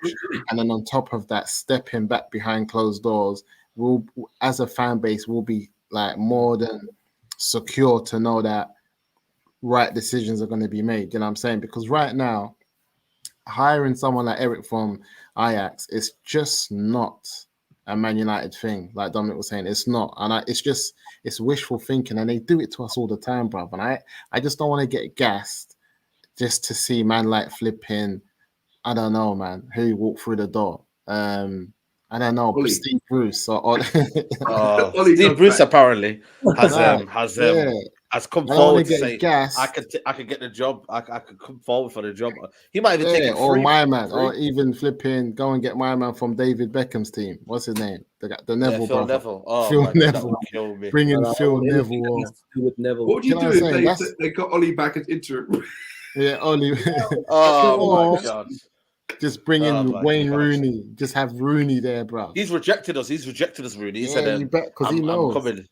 And then on top of that, stepping back behind closed doors, we'll, as a fan base, will be like more than secure to know that right decisions are going to be made. You know what I'm saying? Because right now, hiring someone like Eric from Ajax is just not a Man United thing, like Dominic was saying. It's not. And it's wishful thinking, and they do it to us all the time, bruv. And I just don't want to get gassed just to see man like flipping, I don't know, man, who walked through the door. I don't know, Ollie. Steve Bruce or Steve Bruce apparently has come forward to say, I could get the job. I could come forward for the job. He might even take it or my man, or even flipping go and get my man from David Beckham's team. What's his name? The Neville brother. Neville. Oh, Phil man, Neville. Bring in Phil Neville. What would you do if they got Ollie back as interim? Yeah, Ollie. Oh my God. Just bring in Wayne Rooney. Just have Rooney there, bro. He's rejected us, Rooney. He said, because he knows. I'm coming.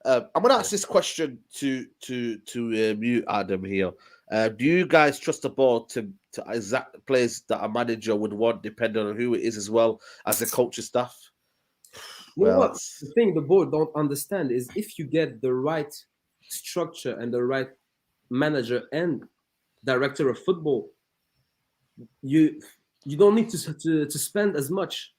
I'm going to ask this question to you, Adam, here. Do you guys trust the board to exact players that a manager would want, depending on who it is, as well as the coaching staff? Well, the thing the board don't understand is, if you get the right structure and the right manager and director of football, you don't need to spend as much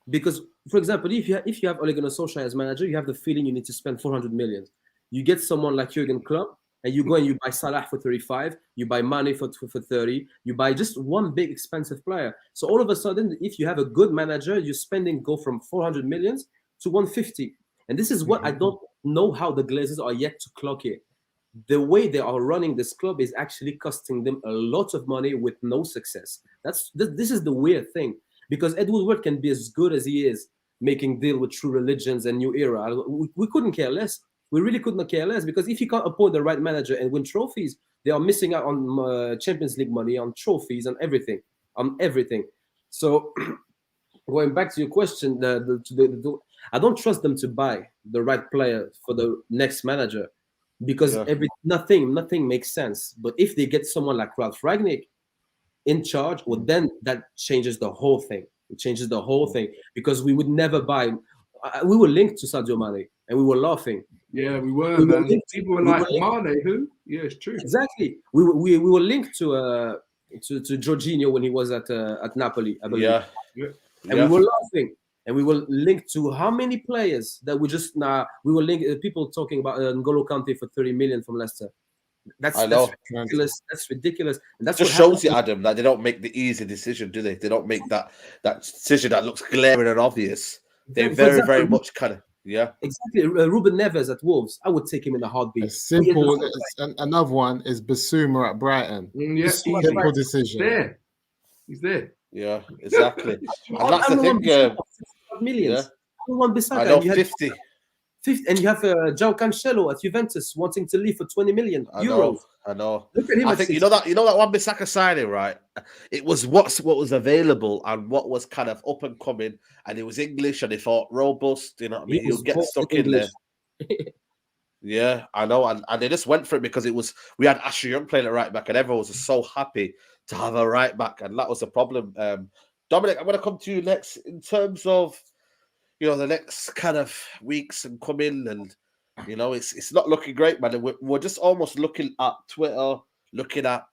Because, for example, if you have Ole Gunnar Solskjaer as manager, you have the feeling you need to spend 400 million. You get someone like Jurgen Klopp, and you go and you buy Salah for 35, you buy Mane for 30, you buy just one big expensive player. So all of a sudden, if you have a good manager, your spending go from 400 millions to 150. And this is what I don't know how the Glazers are yet to clock it. The way they are running this club is actually costing them a lot of money with no success. This is the weird thing, because Ed Woodward can be as good as he is making deal with true religions and new era. We couldn't care less. We really could not care less, because if you can't appoint the right manager and win trophies, they are missing out on Champions League money, on trophies, on everything, So going back to your question, I don't trust them to buy the right player for the next manager, because nothing makes sense. But if they get someone like Ralf Rangnick in charge, well, then that changes the whole thing. It changes the whole thing, because we would never buy. We were linked to Sadio Mane, and we were laughing. Yeah, we were, man. People were like, Mane, who? Yeah, it's true. Exactly. We were linked to Jorginho when he was at Napoli, I believe. And we were laughing. And we were linked to how many players that we were linked. People talking about N'Golo Kante for 30 million from Leicester. That's ridiculous. That's ridiculous. And that's just shows you, Adam, that they don't make the easy decision, do they? They don't make that decision that looks glaring and obvious. They very much kind of. Yeah, exactly. Ruben Neves at Wolves, I would take him in a heartbeat. As simple. Another one is Basuma at Brighton. Simple decision. He's there. Yeah, exactly. And that's the thing. Millions. Everyone beside I know, 50. And you have João Cancelo at Juventus wanting to leave for 20 million euros. I know. Look at him. I think you know that Wan-Bissaka signing, right? It was what was available and what was kind of up and coming, and it was English, and they thought robust. You know what I mean? He'll get stuck English. In there. Yeah, I know, and they just went for it because we had Ashley Young playing at right back, and everyone was just so happy to have a right back, and that was the problem. Dominic, I'm going to come to you next in terms of the next kind of weeks and coming, and it's not looking great, man. We're just almost looking at Twitter, looking at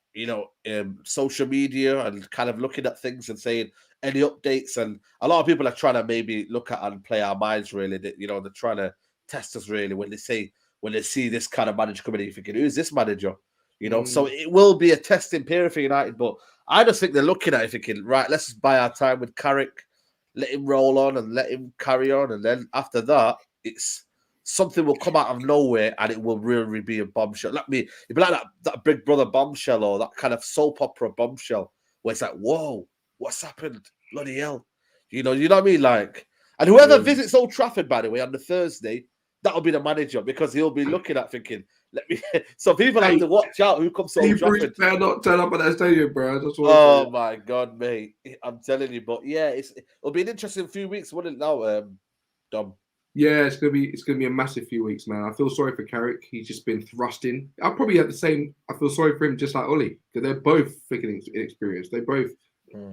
social media, and kind of looking at things and saying any updates. And a lot of people are trying to maybe look at and play our minds. Really, they're trying to test us really when they see this kind of manager coming in. You're thinking, who's this manager? So it will be a testing period for United. But I just think they're looking at it thinking, right, let's just buy our time with Carrick. Let him roll on and let him carry on. And then after that, it's something will come out of nowhere and it will really be a bombshell. It'd be like that Big Brother bombshell or that kind of soap opera bombshell where it's like, whoa, what's happened? Bloody hell. You know what I mean? Like, and whoever visits Old Trafford, by the way, on the Thursday, that'll be the manager, because he'll be looking at thinking, so people have to watch out who comes to Old Trafford. Better not turn up at that stadium, bro. Oh my God, mate! I'm telling you, but yeah, it'll be an interesting few weeks, won't it? Now, Dom. Yeah, it's gonna be a massive few weeks, man. I feel sorry for Carrick. He's just been thrust in. I'll probably have the same. I feel sorry for him, just like Ollie, because they're both freaking inexperienced. They both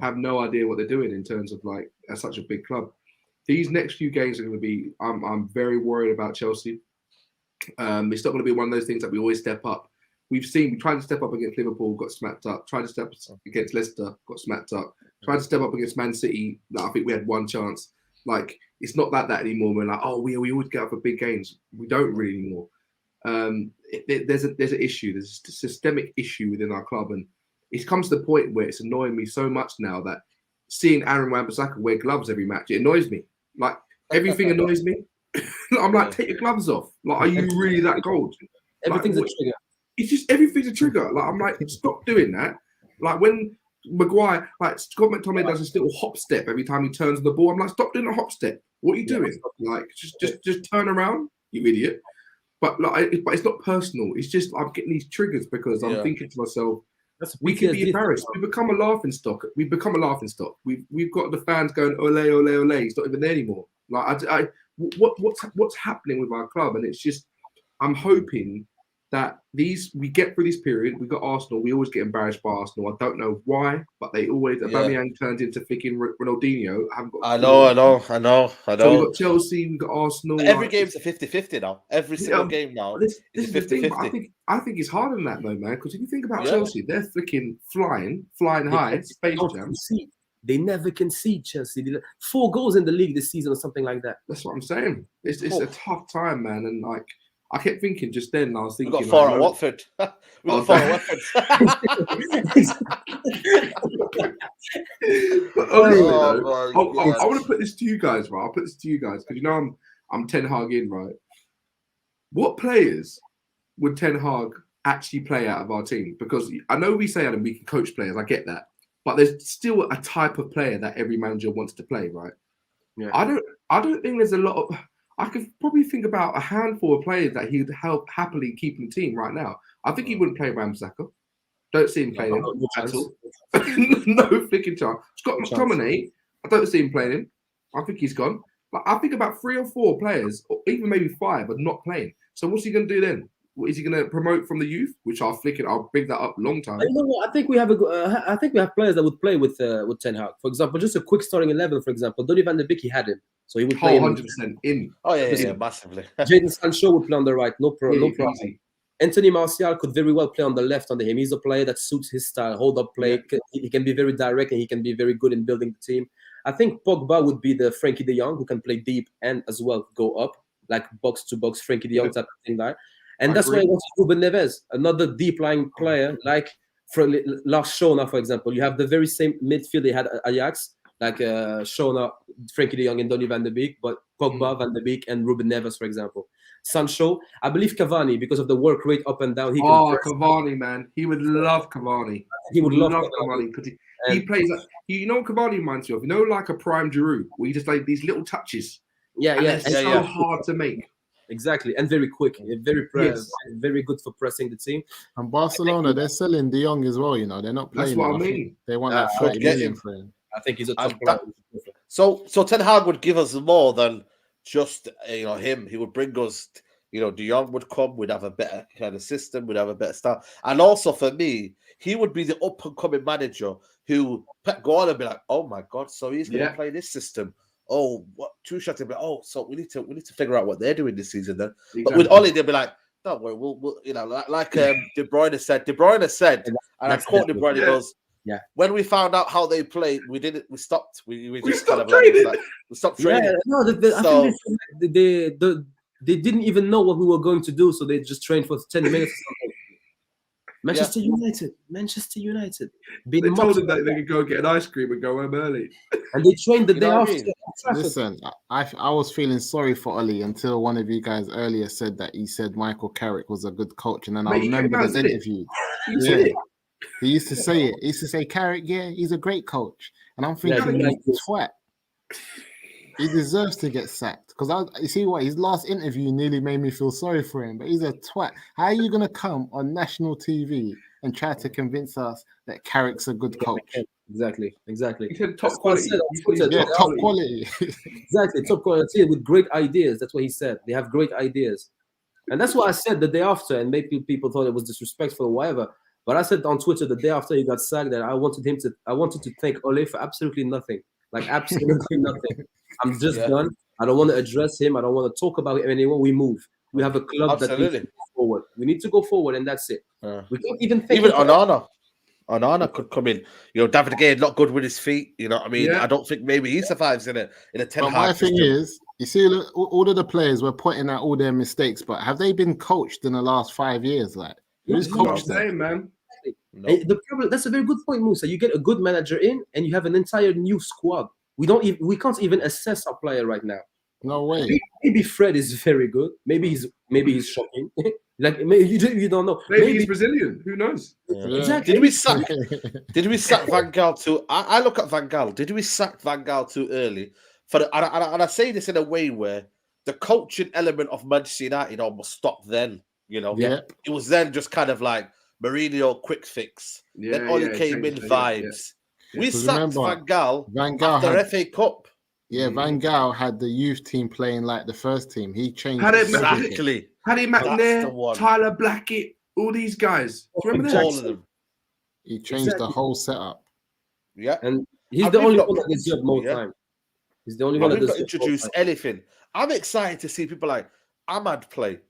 have no idea what they're doing in terms of like at such a big club. These next few games are going to be. I'm very worried about Chelsea. It's not going to be one of those things that we always step up. We tried to step up against Liverpool, got smacked up. Tried to step up against Leicester, got smacked up. Tried to step up against Man City. I think we had one chance. Like, it's not like that anymore. We're like, oh, we always get up for big games. We don't really anymore. There's an issue. There's a systemic issue within our club, and it comes to the point where it's annoying me so much now that seeing Aaron Wan-Bissaka wear gloves every match, it annoys me. Like, everything annoys me. I'm like, take your gloves off. Like, are you really that cold? Everything's a trigger. It's just everything's a trigger. Like, I'm like, stop doing that. Like, when Maguire, like Scott McTominay does this little hop step every time he turns the ball, I'm like, stop doing a hop step. What are you doing? Like, just turn around, you idiot. But it's not personal. It's just I'm getting these triggers because I'm thinking to myself, we can be embarrassed. We become a laughing stock. We've got the fans going, ole, ole, ole. He's not even there anymore. Like, what's happening with our club? And it's just, I'm hoping that we get through this period. We got Arsenal. We always get embarrassed by Arsenal. I don't know why, but they always. Aubameyang turns into freaking Ronaldinho. I know. So we got Chelsea. We got Arsenal. But every game's a 50-50 now. Every single game now. This is 50-50. I think it's harder than that though, man. Because if you think about Chelsea, they're freaking flying high. Space Jam. They never concede, Chelsea. 4 goals in the league this season or something like that. That's what I'm saying. It's a tough time, man. And like, I kept thinking just then, I was We thinking, got 4 like, at no- Watford. We got Oh, 4 at Watford. But honestly, Oh, though, my I want to put this to you guys, right? I'll put this to you guys because you know I'm Ten Hag in, right? What players would Ten Hag actually play out of our team? Because I know we say Adam, we can coach players, I get that, but there's still a type of player that every manager wants to play, right? Yeah. I don't think there's a lot of. I could probably think about a handful of players that he'd help happily keep in the team right now. I think he wouldn't play Ramsaka. Don't see him playing him at all. No flicking chance. Scott McTominay, I don't see him playing him. I think he's gone. But I think about 3 or 4 players, or even maybe 5, are not playing. So what's he going to do then? Is he going to promote from the youth? Which I'll bring that up long time. You know what? I think we have I think we have players that would play with Ten Hag. For example, just a quick starting 11. For example, Donny van de Beek, he had him, so he would play him. 100% in. Oh yeah, massively. Jadon Sancho would play on the right, no problem. Easy. Anthony Martial could very well play on the left under him. He's a player that suits his style, hold up play. Yeah. He can be very direct and he can be very good in building the team. I think Pogba would be the Frankie de Jong who can play deep and as well go up, like box to box Frankie de Jong type of thing there. And I that's agree. why I want Ruben Neves, another deep lying player like Lars Schöne, for example. You have the very same midfield they had at Ajax, like Schöne, Frankie de Jong, and Donny van de Beek, but Pogba, Van de Beek, and Ruben Neves, for example. Sancho, I believe Cavani, because of the work rate up and down. He can press. Cavani, man. He would love Cavani. He would love Cavani because he plays like, you know what Cavani reminds you of? You know, like a prime Giroud, where you just like these little touches. Yeah, And yeah. it's so hard to make. Exactly, and very quick, very good for pressing the team. And Barcelona, they're selling De Jong as well. You know, they're not playing. That's what him. I mean. They want like I'd 30 get million him. for him. I think he's a top And player. So Ten Hag would give us more than just him. He would bring us. De Jong would come. We'd have a better kind of system. We'd have a better style. And also for me, he would be the up and coming manager who Pep Guardiola would be like, oh my god, so he's going to play this system. Oh, what 2 shots? They'll be like, oh, so we need to figure out what they're doing this season then. Exactly. But with Ollie, they'll be like, don't worry, we'll like De Bruyne said. De Bruyne said, and I quote De Bruyne, he goes, yeah. When we found out how they played, we stopped. We just stopped kind of training. like we stopped training. Yeah, no, I think they didn't even know what we were going to do, so they just trained for 10 minutes or something. Manchester United. They told them that they could go get an ice cream and go home early. And they trained the day know what I after. mean? Listen, I was feeling sorry for Ollie until one of you guys earlier said that he said Michael Carrick was a good coach, and then I remember the interview. He used to say it. He used to say, Carrick, yeah, he's a great coach. And I'm thinking, you twat. He deserves to get sacked. Because you see what? His last interview nearly made me feel sorry for him. But he's a twat. How are you going to come on national TV and try to convince us that Carrick's a good coach? Exactly. He said top quality. Top quality. Exactly, top quality with great ideas. That's what he said. They have great ideas. And that's what I said the day after. And maybe people thought it was disrespectful or whatever. But I said on Twitter the day after he got sacked that I wanted to thank Ole for absolutely nothing. Like absolutely nothing. I'm just done. I don't want to address him. I don't want to talk about him anymore. We move. We have a club that needs to go forward. We need to go forward, and that's it. We can't even think. Even Onana could come in. David Gea not good with his feet. You know what I mean? I don't think maybe he survives in a 10 But my thing is, you see, all of the players were pointing out all their mistakes, but have they been coached in the last 5 years? Like, who's coached them, man? No. The problem. That's a very good point, Musa. You get a good manager in, and you have an entire new squad. We can't even assess our player right now. No way. Maybe Fred is very good. Maybe he's shocking. Like maybe you don't know. Maybe he's Brazilian. Who knows? Yeah. Exactly. Did we sack Van Gaal too? I look at Van Gaal. Did we sack Van Gaal too early? And I say this in a way where the coaching element of Manchester United almost stopped then. It was then just kind of like Mourinho quick fix. Then Oli came in vibes. We sacked Van Gaal after the FA Cup. Yeah, Van Gaal had the youth team playing like the first team. He changed exactly. Paddy McNair, Tyler Blackett, all these guys. Do you remember all of them? He changed the whole setup. Yeah, and he's the only one that deserves more time. He's the only one that deserves introduce anything. I'm excited to see people like Ahmad play,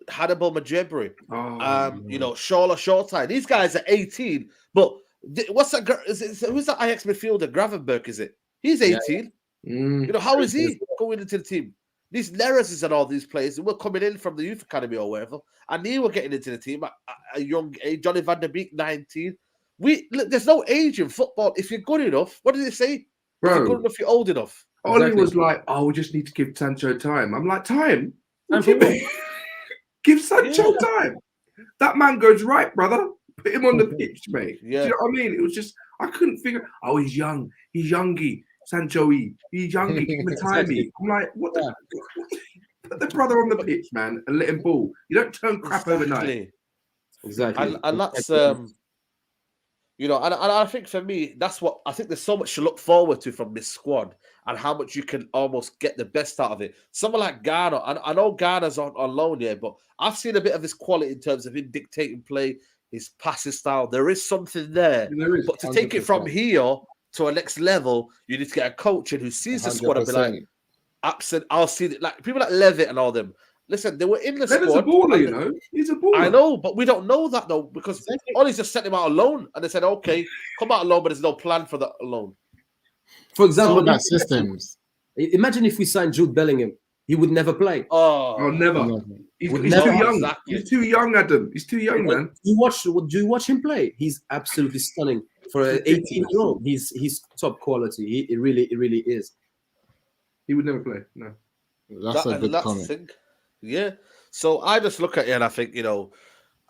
Hannibal Majebri, Shola Shortide. These guys are 18, but What's that? Who's that Ajax midfielder? Gravenberch, is it? He's 18. You know, how is he going into the team? These Neres and all these players were coming in from the youth academy or wherever, and they were getting into the team at a young age. Johnny Van Der Beek, 19. There's no age in football. If you're good enough, what did they say? Bro, if you're good enough, you're old enough. Ollie was like, "Oh, we just need to give Sancho time." I'm like, "Time? What do you mean? Give Sancho time? That man goes right, brother. Put him on the pitch, mate. Yeah. Do you know what I mean? It was just I couldn't figure. Oh, he's young. He's youngy. Sancho-y. He's youngy. Give him time. I'm like, what the? Put the brother on the pitch, man, and let him ball. You don't turn crap overnight. Exactly. And that's you know, and I think for me, that's what I think. There's so much to look forward to from this squad, and how much you can almost get the best out of it. Someone like Garner, I know Garner's on loan here, but I've seen a bit of his quality in terms of him dictating play, his passing style. There is something there, but to take it from here to a next level, you need to get a coach in who sees the squad and be like, absent. I'll see it. Like people like Levitt and all them. Listen, they were in the squad. He's a baller, you know. He's a baller. I know, but we don't know that though, because Ollie's just sent him out alone, and they said, "Okay, come out alone," but there's no plan for that alone. For example, about systems. Imagine if we signed Jude Bellingham, he would never play. Oh, never. He's too young. Exactly. He's too young, Adam. He's too young, man. Do you watch him play? He's absolutely stunning for an 18-year-old. He's top quality. He really is. He would never play. No. That's a good comment. Yeah. So I just look at it and I think, you know,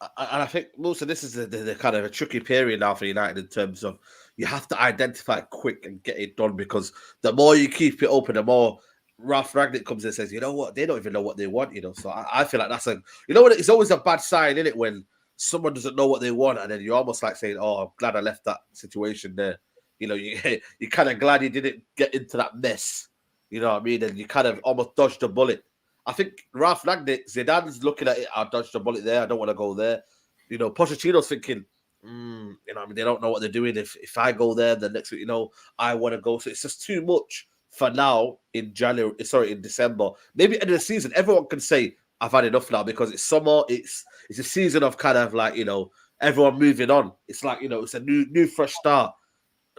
and I think most of this is the kind of a tricky period now for United in terms of you have to identify quick and get it done, because the more you keep it open, the more Ralf Rangnick comes in and says, you know what, they don't even know what they want, you know. So I feel like that's you know what, it's always a bad sign, isn't it, when someone doesn't know what they want, and then you're almost like saying, oh, I'm glad I left that situation there. You know, you're kind of glad you didn't get into that mess. You know what I mean? And you kind of almost dodged a bullet. I think Ralf Rangnick, Zidane's looking at it, I dodged a bullet there, I don't want to go there. You know, Pochettino's thinking, you know, I mean, they don't know what they're doing. If I go there, the next week, you know, I want to go. So it's just too much for now in December. Maybe end of the season, everyone can say, I've had enough now, because it's summer, it's a season of kind of like, you know, everyone moving on. It's like, you know, it's a new fresh start.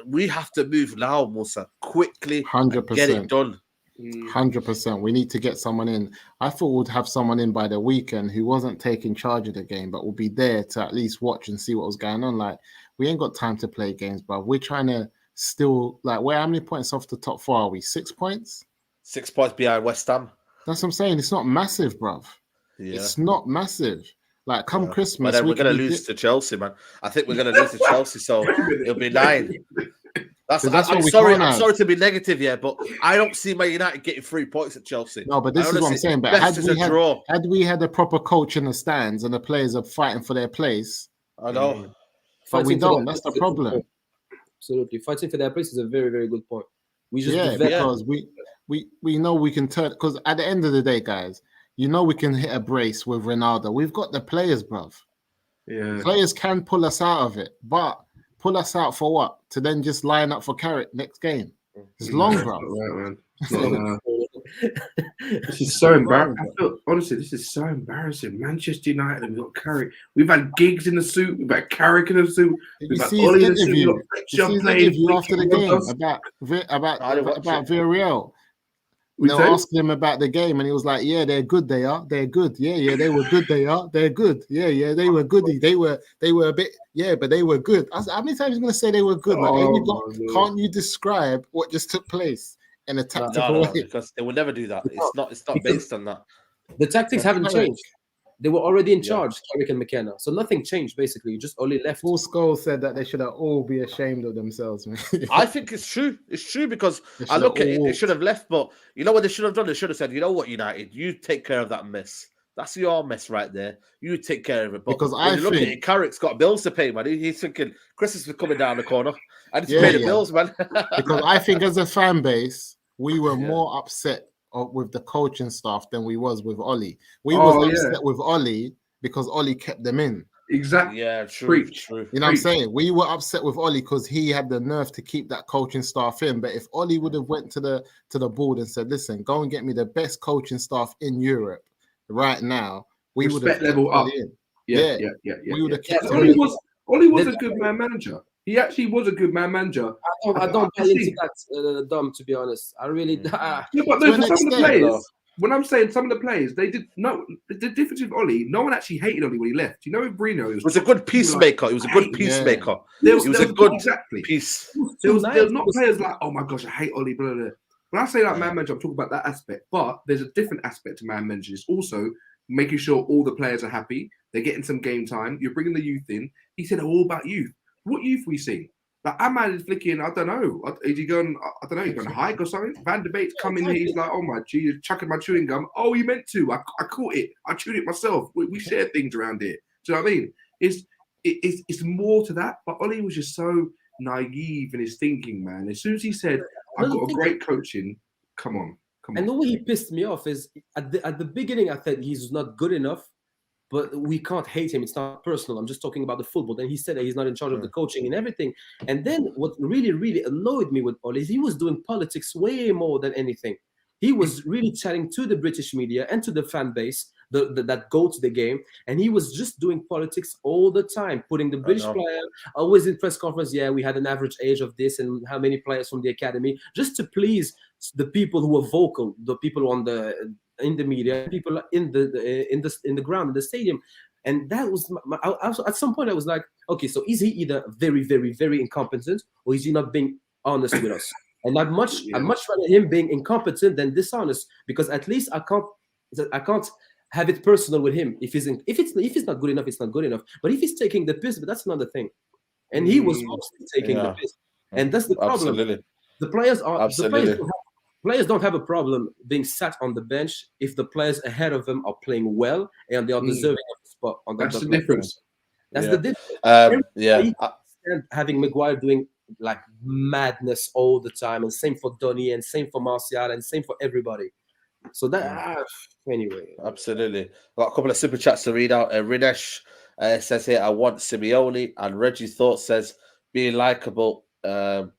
We have to move now, Musa, quickly, 100%. Get it done. 100%. We need to get someone in. I thought we'd have someone in by the weekend who wasn't taking charge of the game, but will be there to at least watch and see what was going on. Like, we ain't got time to play games, bro. We're trying to still, like, how many points off the top four are we? 6 points? 6 points behind West Ham. That's what I'm saying. It's not massive, bruv. Yeah. It's not massive. Like, come Christmas. But then we're going to lose to Chelsea, man. I think we're going to lose to Chelsea, so it'll be 9. I'm sorry to be negative here, but I don't see Man United getting 3 points at Chelsea. No, but this is what I'm saying. But had we had a proper coach in the stands and the players are fighting for their place, I know. But we don't. That's the problem. Absolutely. Fighting for their place is a very, very good point. We just because we know we can turn, because at the end of the day, guys, you know we can hit a brace with Ronaldo. We've got the players, bruv. Yeah. Players can pull us out of it, but pull us out for what? To then just line up for Carrick next game. It's long, bro. Right, this is so embarrassing. Honestly, this is so embarrassing. Manchester United, we've got Carrick. We've had Giggs in the suit. We've had Carrick in the suit. We've had Ollie in the suit. We've got interview after the game about Villarreal. Asking him about the game, and he was like, "Yeah, they're good. They are. They're good. Yeah, they were good. They are. They're good. Yeah, they were goody. They were a bit. Yeah, but they were good." I was, how many times are you gonna say they were good? Can't you describe what just took place in a tactical way? Because they will never do that. It's not based on that. The tactics haven't changed. They were already in charge, Carrick and McKenna. So nothing changed, basically. You just only left. Paul Scholes said that they should have all be ashamed of themselves, man. I think it's true. It's true, because I look at it, they should have left. But you know what they should have done? They should have said, you know what, United, you take care of that mess. That's your mess right there. You take care of it. But because when you look at it, Carrick's got bills to pay, man. He's thinking, Christmas is coming down the corner. I need to pay the bills, man. Because I think as a fan base, we were more upset with the coaching staff than we was with Ollie. We was upset with Ollie because Ollie kept them in. Exactly. Yeah, true. You know what I'm saying? We were upset with Ollie because he had the nerve to keep that coaching staff in. But if Ollie would have went to the board and said, "Listen, go and get me the best coaching staff in Europe right now," we would have level up. in. Yeah. We would have kept Ollie was a good manager. He actually was a good manager. I don't buy into that, Dom. To be honest, I really. Yeah, but no, for some of the players, when I'm saying some of the players, they did no. The difference with Ollie, no one actually hated Ollie when he left. You know, with Bruno, he was a good peacemaker. He was a good peacemaker. He was a good peace. There was not players like, oh my gosh, I hate Ollie. Blah, blah, blah. When I say like man manager, I'm talking about that aspect. But there's a different aspect to man manager. It's also making sure all the players are happy. They're getting some game time. You're bringing the youth in. He said all about youth. What youth we see? Like Ahmad is flicking. I don't know. Is he going? I don't know. He's going to hike or something. Van de Beek's coming here. He's like, oh my gee, chucking my chewing gum. Oh, he meant to. I caught it. I chewed it myself. We share things around here. Do you know what I mean? It's more to that. But Ollie was just so naive in his thinking, man. As soon as he said, "I've got a great coaching," come on. And the way he pissed me off is at the beginning, I thought he's not good enough. But we can't hate him. It's not personal. I'm just talking about the football. Then he said that he's not in charge of the coaching and everything. And then what really, really annoyed me with Ole is he was doing politics way more than anything. He was really chatting to the British media and to the fan base that go to the game. And he was just doing politics all the time, putting the British player always in press conference. Yeah, we had an average age of this and how many players from the academy, just to please the people who were vocal, the people in the media, people in the ground, in the stadium. And that was at some point I was like, okay, so is he either very, very, very incompetent or is he not being honest with us? And I'd much rather him being incompetent than dishonest, because at least I can't have it personal with him. If he's not good enough, it's not good enough. But if he's taking the piss, but that's another thing. And he was mostly taking the piss. And that's the problem. Absolutely. The players don't have a problem being sat on the bench if the players ahead of them are playing well and they are deserving of the spot. That's the difference. That's the difference. Having Maguire doing like madness all the time, and same for Donny, and same for Martial, and same for everybody. So that anyway. Absolutely. Got a couple of super chats to read out. Rinesh says here, I want Simeone, and Reggie Thought says being likable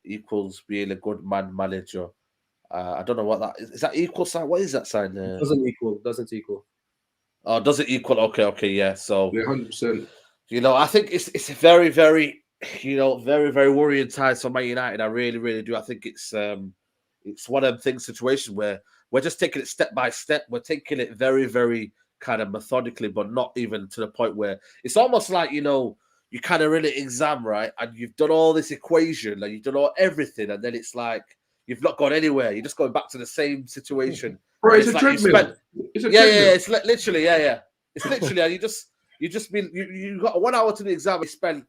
equals being a good manager. I don't know what that is. Is that equal sign? What is that sign there? Doesn't equal. Oh, does it equal? Okay, yeah. So 100%. I think it's a very, very, very, very worrying times for Man United. I really, really do. I think it's one of them situations where we're just taking it step by step. We're taking it very, very kind of methodically, but not even to the point where it's almost like, you kind of really exam, right? And you've done all this equation and you've done everything. And then it's like, you've not gone anywhere. You're just going back to the same situation. Bro, it's a treadmill. It's literally, It's literally, and you got 1 hour to the exam. You spent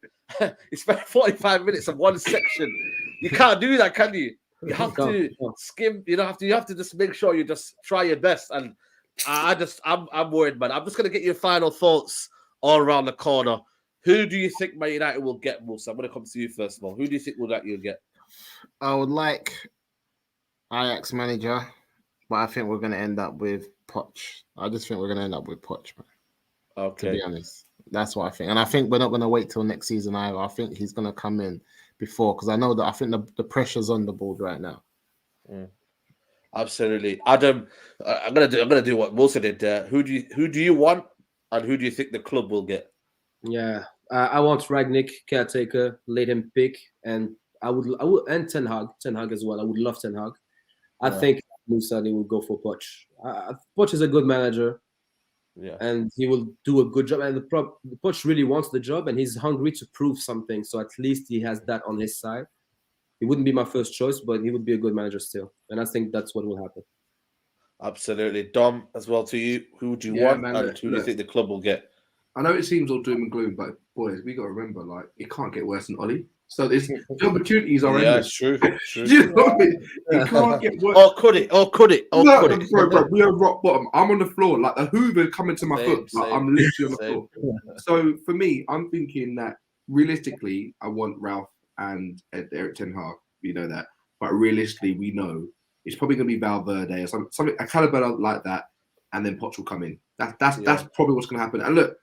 45 minutes of one section. You can't do that, can you? You have to skim. You have to just make sure you just try your best. And I'm worried, man. I'm just gonna get your final thoughts all around the corner. Who do you think Man United will get, Musa? I'm gonna come to you first of all. Who do you think you'll get? I would like Ajax manager, but I think we're going to end up with Poch. I just think we're going to end up with Poch, man. Okay. To be honest, that's what I think. And I think we're not going to wait till next season either. I think he's going to come in before, because I know that I think the pressure's on the board right now. Absolutely. Adam, I'm gonna do what Musa did. Who do you want, and who do you think the club will get? Yeah, I want Rangnick, caretaker, let him pick, and I would and Ten Hag as well. I would love Ten Hag. I think Musa will go for Poch. Poch is a good manager, and he will do a good job. And Poch really wants the job, and he's hungry to prove something. So at least he has that on his side. He wouldn't be my first choice, but he would be a good manager still. And I think that's what will happen. Absolutely. Dom, as well to you. Who do you want, and who do you think the club will get? I know it seems all doom and gloom, but boys, we got to remember, like, it can't get worse than Ollie. So the opportunities are endless. Yeah, true. You know what I mean? It can't get worse. Or could it? Bro, we are rock bottom. I'm on the floor, like the Hoover coming to my foot. Like, I'm literally on the floor. So for me, I'm thinking that realistically, I want Ralf and Erik Ten Hag. We know that, but realistically, we know it's probably going to be Valverde or something a caliber like that, and then Poch will come in. That's probably what's going to happen. And look,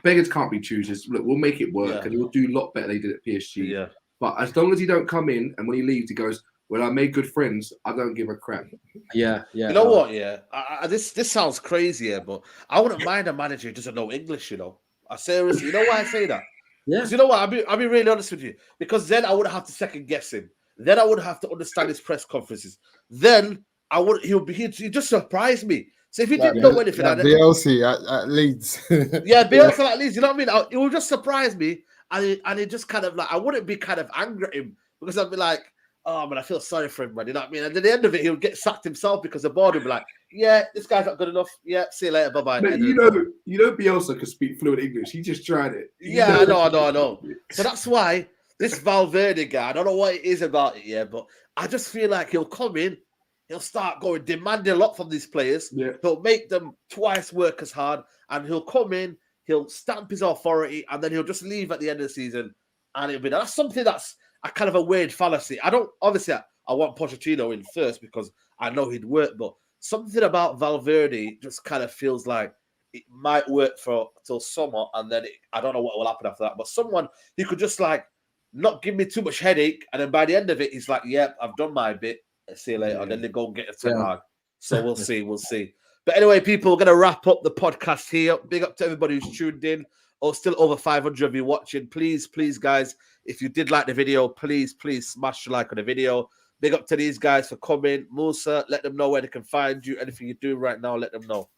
beggars can't be choosers. Look, we'll make it work, and he'll do a lot better than he did at PSG. Yeah. But as long as he don't come in, and when he leaves, he goes, "Well, I made good friends. I don't give a crap." Yeah. You know what? Yeah, this sounds crazy, but I wouldn't mind a manager who doesn't know English. I seriously, you know why I say that? Yeah. Because you know what? I'll be really honest with you. Because then I wouldn't have to second guess him. Then I wouldn't have to understand his press conferences. Then he'd just surprise me. So if he didn't know anything, Bielsa at Leeds. Bielsa at Leeds, you know what I mean? It would just surprise me, and it just kind of like I wouldn't be kind of angry at him because I'd be like, oh man, I feel sorry for him, man. You know what I mean? And at the end of it, he'll get sacked himself because the board will be like, yeah, this guy's not good enough. Yeah, see you later, bye bye. You know, Bielsa can speak fluent English. He just tried it. I know. So that's why this Valverde guy, I don't know what it is about it, but I just feel like he'll come in, he'll start demanding a lot from these players. Yeah. He'll make them twice work as hard, and he'll come in, he'll stamp his authority, and then he'll just leave at the end of the season. And it'll be that's something that's a kind of a weird fallacy. I want Pochettino in first because I know he'd work, but something about Valverde just kind of feels like it might work till summer, and then I don't know what will happen after that. But someone who could just like not give me too much headache, and then by the end of it, he's like, "Yep, I've done my bit. See you later." And then they go and get a Ten Hag. So we'll see. But anyway, people, we're gonna wrap up the podcast here. Big up to everybody who's tuned in. Still over 500 of you watching. Please, guys, if you did like the video, please smash the like on the video. Big up to these guys for coming. Musa, let them know where they can find you. Anything you're doing right now, let them know.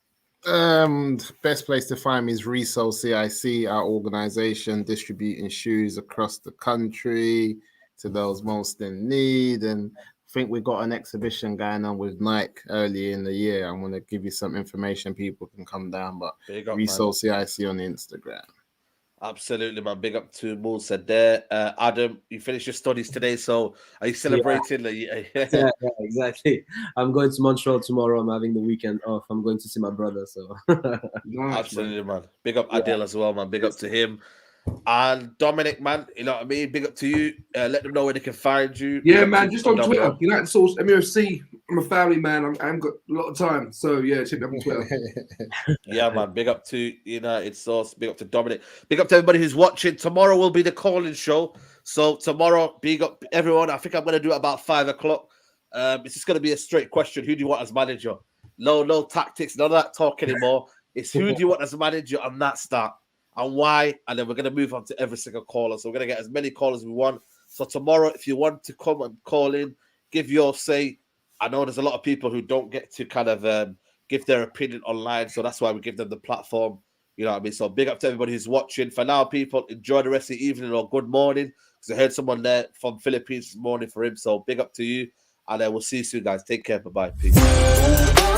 Best place to find me is Resole CIC, our organization distributing shoes across the country to those most in need. And I think we got an exhibition going on with Nike early in the year. I'm going to give you some information. People can come down, but Resole CIC on Instagram. Absolutely, man. Big up to Musa there. Adam, you finished your studies today, so are you celebrating? Yeah, exactly. I'm going to Montreal tomorrow. I'm having the weekend off. I'm going to see my brother. So absolutely, man. Big up Adil as well, man. Big up to him. And Dominic, man, you know what I mean? Big up to you. Let them know where they can find you. Yeah, man, just on Twitter. United Source, MUFC. I'm a family man. I haven't got a lot of time. So, yeah, check me up on Twitter. Yeah, man. Big up to United Source. Big up to Dominic. Big up to everybody who's watching. Tomorrow will be the calling show. So, tomorrow, big up everyone. I think I'm going to do it about 5 o'clock. It's just going to be a straight question. Who do you want as manager? No tactics. None of that talk anymore. It's who do you want as manager on that start? And why, and then we're going to move on to every single caller. So we're going to get as many callers as we want. So tomorrow, if you want to come and call in, give your say. I know there's a lot of people who don't get to kind of give their opinion online, so that's why we give them the platform. You know what I mean? So big up to everybody who's watching. For now, people, enjoy the rest of the evening or good morning, because I heard someone there from Philippines this morning for him. So big up to you, and we'll see you soon, guys. Take care. Bye-bye. Peace.